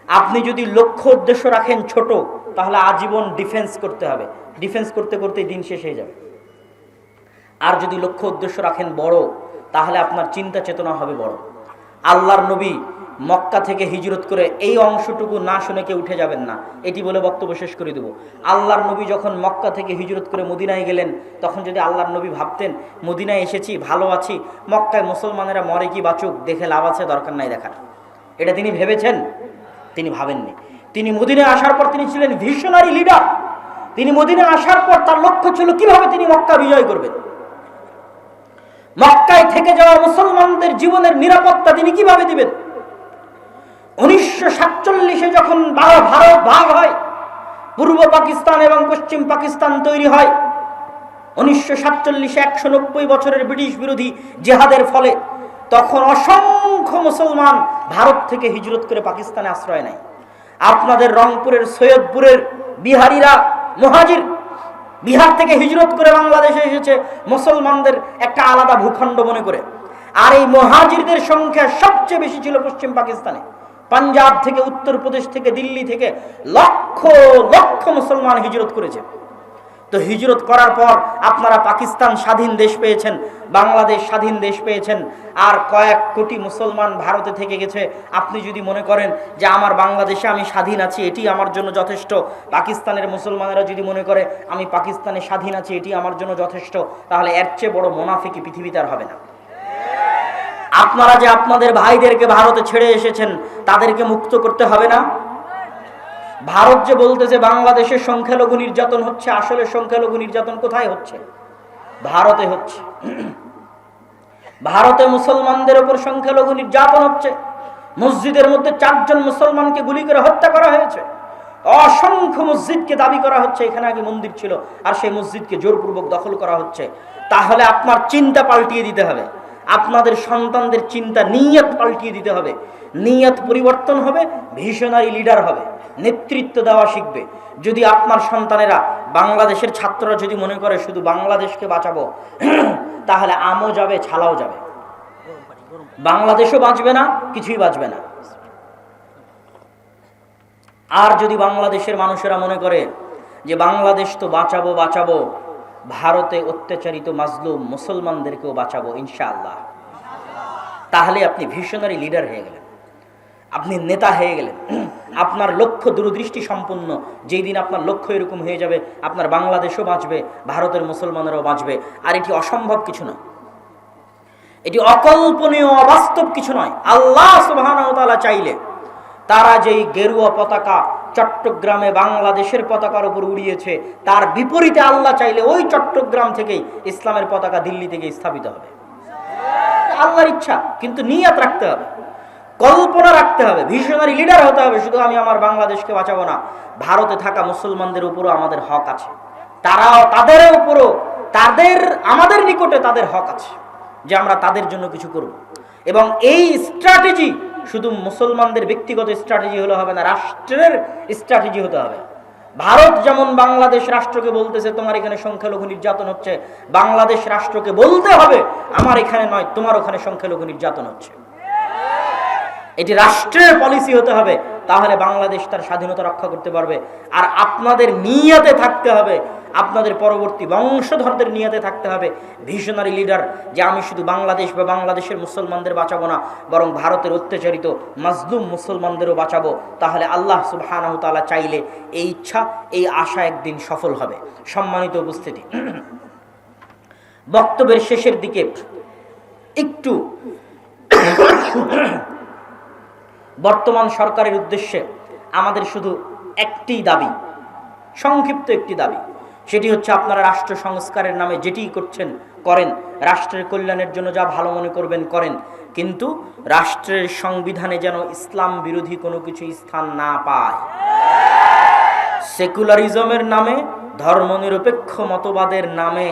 আপনি যদি লক্ষ্য উদ্দেশ্য রাখেন ছোট, তাহলে আজীবন ডিফেন্স করতে হবে, ডিফেন্স করতে করতে দিন শেষ হয়ে যাবে। আর যদি লক্ষ্য উদ্দেশ্য রাখেন বড়, তাহলে আপনার চিন্তা চেতনা হবে বড়। আল্লাহর নবী মক্কা থেকে হিজরত করে, এই অংশটুকু না শুনে কেউ উঠে যাবেন না, এটি বলে বক্তব্য শেষ করে দেব। আল্লাহর নবী যখন মক্কা থেকে হিজরত করে মদিনায় গেলেন, তখন যদি আল্লাহর নবী ভাবতেন মদিনায় এসেছি, ভালো আছি, মক্কায় মুসলমানেরা মরে কি বাঁচুক, দেখে লাভ আছে, দরকার নাই দেখার, এটা তিনি ভেবেছেন? তিনি ভাবেননি। তিনি মদিনায় আসার পর তিনি ছিলেন ভিশনারি লিডার। তিনি মদিনায় আসার পর তার লক্ষ্য ছিল কিভাবে তিনি মক্কা বিজয় করবেন, মক্কায় থেকে যাওয়া মুসলমানদের জীবনের নিরাপত্তা তিনি কিভাবে দিবেন। 1947 যখন ভারত ভাগ হয়, পূর্ব পাকিস্তান এবং পশ্চিম পাকিস্তান তৈরি হয়, 1947 190 বছরের ব্রিটিশ বিরোধী জিহাদের ফলে তখন অসংখ্য মুসলমান ভারত থেকে হিজরত করে পাকিস্তানে আশ্রয় নেয়। আপনাদের রংপুরের সৈয়দপুরের বিহারিরা মুহাজির, বিহার থেকে হিজরত করে বাংলাদেশে এসেছে মুসলমানদের একটা আলাদা ভূখণ্ড মনে করে। আর এই মুহাজিরদের সংখ্যা সবচেয়ে বেশি ছিল পশ্চিম পাকিস্তানে। পাঞ্জাব থেকে, উত্তরপ্রদেশ থেকে, দিল্লি থেকে লক্ষ লক্ষ মুসলমান হিজরত করেছে। তো হিজরত করার পর আপনারা পাকিস্তান স্বাধীন দেশ পেয়েছেন, বাংলাদেশ স্বাধীন দেশ পেয়েছেন, আর কয়েক কোটি মুসলমান ভারতে থেকে গেছে। আপনি যদি মনে করেন যে আমার বাংলাদেশে আমি স্বাধীন আছি, এটি আমার জন্য যথেষ্ট, পাকিস্তানের মুসলমানেরা যদি মনে করে আমি পাকিস্তানে স্বাধীন আছি, এটি আমার জন্য যথেষ্ট, তাহলে এর চেয়ে বড় মুনাফিকি পৃথিবীতে আর হবে না। আপনারা যে আপনাদের ভাইদেরকে ভারতে ছেড়ে এসেছেন, তাদেরকে মুক্ত করতে হবে না? ভারত যে বলতেছে বাংলাদেশের সংখ্যালঘু নির্যাতন হচ্ছে, আসলে সংখ্যালঘু নির্যাতন কোথায় হচ্ছে? ভারতে হচ্ছে। ভারতে মুসলমানদের উপর সংখ্যালঘু নির্যাতন হচ্ছে। মসজিদের মধ্যে 4 জন মুসলমানকে গুলি করে হত্যা করা হয়েছে। অসংখ্য মসজিদকে দাবি করা হচ্ছে এখানে আগে মন্দির ছিল, আর সেই মসজিদকে জোরপূর্বক দখল করা হচ্ছে। তাহলে আপনার চিন্তা পাল্টিয়ে দিতে হবে, আপনাদের সন্তানদের চিন্তা, নিয়ত পাল্টিয়ে দিতে হবে। নিয়ত পরিবর্তন হবে, ভিশনারি লিডার হবে, নেতৃত্ব দেওয়া শিখবে। যদি আপনার সন্তানেরা, বাংলাদেশের ছাত্ররা যদি মনে করে শুধু বাংলাদেশকে বাঁচাবো, তাহলে আমও যাবে, ছালাও যাবে, বাংলাদেশও বাঁচবে না, কিছুই বাঁচবে না। আর যদি বাংলাদেশের মানুষেরা মনে করে যে বাংলাদেশ তো বাঁচাবো বাঁচাবো, ভারতে অত্যাচারিত মাজলুম মুসলমানদেরকেও বাঁচাবো ইনশাআল্লাহ, তাহলে আপনি ভিশনারি লিডার হয়ে গেলেন, আপনি নেতা হয়ে গেলেন। আপনার লক্ষ্য দূরদৃষ্টি সম্পন্ন। যেই দিন আপনার লক্ষ্য এরকম হয়ে যাবে, আপনার বাংলাদেশও বাঁচবে, ভারতের মুসলমানেরাও বাঁচবে। আর এটি অসম্ভব কিছু নয়, এটি অকল্পনীয় অবাস্তব কিছু নয়। আল্লাহ সুবহানাহু ওয়া তাআলা চাইলে তারা যেই গেরুয়া পতাকা চট্টগ্রামে বাংলাদেশের পতাকার উপর উড়িয়েছে, তার বিপরীতে আল্লাহ চাইলে ওই চট্টগ্রাম থেকেই ইসলামের পতাকা দিল্লি থেকে স্থাপিত হবে। আল্লাহর ইচ্ছা, কিন্তু নিয়ত রাখতে হবে, কল্পনা রাখতে হবে, ভিশনারি লিডার হতে হবে। শুধু আমি আমার বাংলাদেশকে বাঁচাবো না, ভারতে থাকা মুসলমানদের উপরও আমাদের হক আছে, তারাও তাদের উপরও আমাদের নিকটে তাদের হক আছে যে আমরা তাদের জন্য কিছু করব। এবং এই স্ট্র্যাটেজি শুধু মুসলমানদের ব্যক্তিগত স্ট্র্যাটেজি হলে হবে না, রাষ্ট্রের স্ট্র্যাটেজি হতে হবে। ভারত যেমন বাংলাদেশ রাষ্ট্রকে বলতেছে তোমার এখানে সংখ্যালঘু নির্যাতন হচ্ছে, বাংলাদেশ রাষ্ট্রকে বলতে হবে আমার এখানে নয়, তোমার ওখানে সংখ্যালঘু নির্যাতন হচ্ছে। এটি রাষ্ট্রের পলিসি হতে হবে, তাহলে বাংলাদেশ তার স্বাধীনতা রক্ষা করতে পারবে। আর আপনাদের নিয়তে থাকতে হবে, আপনাদের পরবর্তী বংশধরদের নিয়তে থাকতে হবে ভিশনারি লিডার, যে আমি শুধু বাংলাদেশ বা বাংলাদেশের মুসলমানদের বাঁচাবো না, বরং ভারতের অত্যাচারিত মাজলুম মুসলমানদেরও বাঁচাবো। তাহলে আল্লাহ সুবহানাহু ওয়া তাআলা চাইলে এই ইচ্ছা, এই আশা একদিন সফল হবে। সম্মানিত উপস্থিতি, বক্তব্যের শেষের দিকে একটু বর্তমান সরকারের উদ্দেশ্যে আমাদের শুধু একটি দাবি, সংক্ষিপ্ত একটি দাবি, সেটি হচ্ছে আপনারা রাষ্ট্র সংস্কারের নামে যেটি করছেন করেন, রাষ্ট্রের কল্যাণের জন্য যা ভালো মনে করবেন করেন, কিন্তু রাষ্ট্রের সংবিধানে যেন ইসলাম বিরোধী কোনো কিছু স্থান না পায়। সেকুলারিজমের নামে, ধর্মনিরপেক্ষ মতবাদের নামে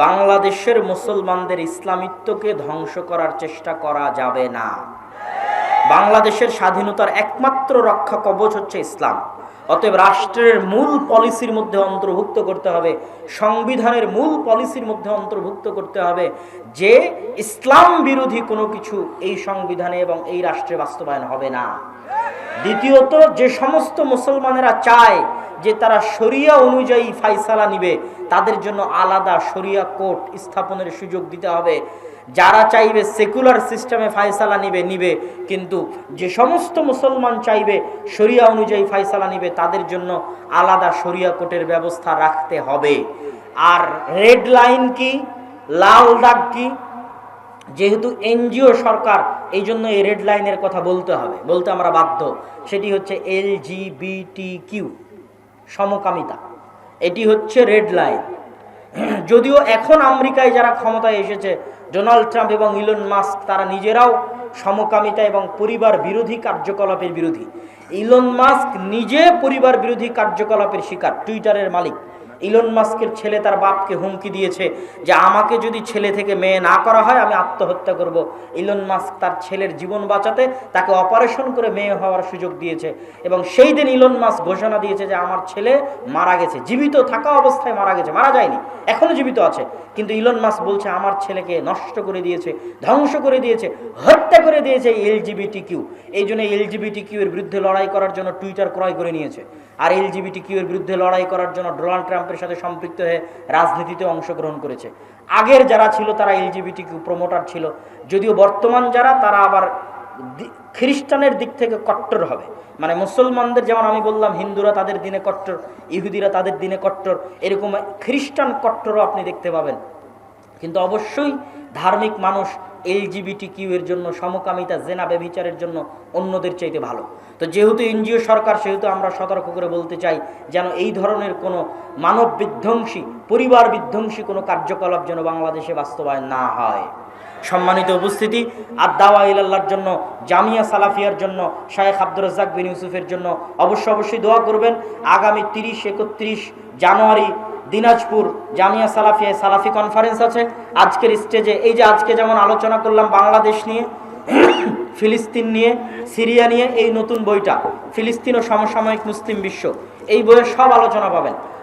বাংলাদেশের মুসলমানদের ইসলামিত্বকে ধ্বংস করার চেষ্টা করা যাবে না। বাংলাদেশের স্বাধীনতার একমাত্র রক্ষা কবচ হচ্ছে ইসলাম। অতএব রাষ্ট্রের মূল পলিসির মধ্যে অন্তর্ভুক্ত করতে হবে, সংবিধানের মূল পলিসির মধ্যে অন্তর্ভুক্ত করতে হবে যে ইসলাম বিরোধী কোনো কিছু এই সংবিধানে এবং এই রাষ্ট্রে বাস্তবায়ন হবে না। দ্বিতীয়ত, যে সমস্ত মুসলমানেরা চায় যে তারা শরিয়া অনুযায়ী ফায়সালা নিবে, তাদের জন্য আলাদা শরিয়া কোর্ট স্থাপনের সুযোগ দিতে হবে। যারা চাইবে সেকুলার সিস্টেমে ফায়সালা নিবে, কিন্তু যে সমস্ত মুসলমান চাইবে শরিয়া অনুযায়ী ফায়সালা নিবে, তাদের জন্য আলাদা শরিয়া কোর্টের ব্যবস্থা রাখতে হবে। আর রেড লাইন কি, লাল দাগ কি? যেহেতু এনজিও সরকার, এই জন্য এই রেড লাইনের কথা বলতে আমরা বাধ্য। সেটি হচ্ছে LGBTQ, সমকামিতা। এটি হচ্ছে রেড লাইন। যদিও এখন আমেরিকায় যারা ক্ষমতায় এসেছে, ডোনাল্ড ট্রাম্প এবং ইলন মাস্ক, তারা নিজেরাও সমকামিতা এবং পরিবার বিরোধী কার্যকলাপের বিরোধী। ইলন মাস্ক নিজে পরিবার বিরোধী কার্যকলাপের শিকার, টুইটারের মালিক। ইলন মাস্কের ছেলে তার বাপকে হুমকি দিয়েছে যে আমাকে যদি ছেলে থেকে মেয়ে না করা হয় আমি আত্মহত্যা করব। ইলন মাস্ক তার ছেলের জীবন বাঁচাতে তাকে অপারেশন করে মেয়ে হওয়ার সুযোগ দিয়েছে, এবং সেই দিন ইলন মাস্ক ঘোষণা দিয়েছে যে আমার ছেলে মারা গেছে, জীবিত থাকা অবস্থায় মারা গেছে, মারা যায়নি, এখনো জীবিত আছে। কিন্তু ইলন মাস্ক বলছে আমার ছেলেকে নষ্ট করে দিয়েছে, ধ্বংস করে দিয়েছে, হত্যা করে দিয়েছে LGBTQ। এই জন্য LGBTQ এর বিরুদ্ধে লড়াই করার জন্য টুইটার ক্রয় করে নিয়েছে। আর LGBTQ এর বিরুদ্ধে লড়াই করার জন্য ডোনাল্ড ট্রাম্পের সাথে সম্পৃক্ত হয়ে রাজনীতিতে অংশগ্রহণ করেছে। আগের যারা ছিল তারা LGBTQ প্রমোটার ছিল, যদিও বর্তমান যারা তারা আবার খ্রিস্টানের দিক থেকে কট্টর হবে। মানে মুসলমানদের যেমন আমি বললাম হিন্দুরা তাদের দিনে কট্টর, ইহুদিরা তাদের দিনে কট্টর, এরকম খ্রিস্টান কট্টরও আপনি দেখতে পাবেন। কিন্তু অবশ্যই ধার্মিক মানুষ LGBTQ এর জন্য, সমকামিতা, জেনা, ব্যভিচারের জন্য অন্যদের চাইতে ভালো। তো যেহেতু এনজিও সরকার, সেহেতু আমরা সতর্ক করে বলতে চাই যেন এই ধরনের কোনো মানব বিধ্বংসী, পরিবার বিধ্বংসী কোনো কার্যকলাপ যেন বাংলাদেশে বাস্তবায়ন না হয়। সম্মানিত উপস্থিতি, আদ-দাওয়া ইলাল্লাহর জন্য, জামিয়া সালাফিয়ার জন্য, শায়েখ আব্দুর রাজ্জাক বিন ইউসুফের জন্য অবশ্যই দোয়া করবেন। আগামী 30-31 জানুয়ারি দিনাজপুর জামিয়া সালাফিয়ায় সালাফি কনফারেন্স আছে। আজকের স্টেজে এই যে আজকে যেমন আলোচনা করলাম বাংলাদেশ নিয়ে, ফিলিস্তিন নিয়ে, সিরিয়া নিয়ে, এই নতুন বইটা ফিলিস্তিন ও সমসাময়িক মুসলিম বিশ্ব, এই বইয়ের সব আলোচনা পাবেন।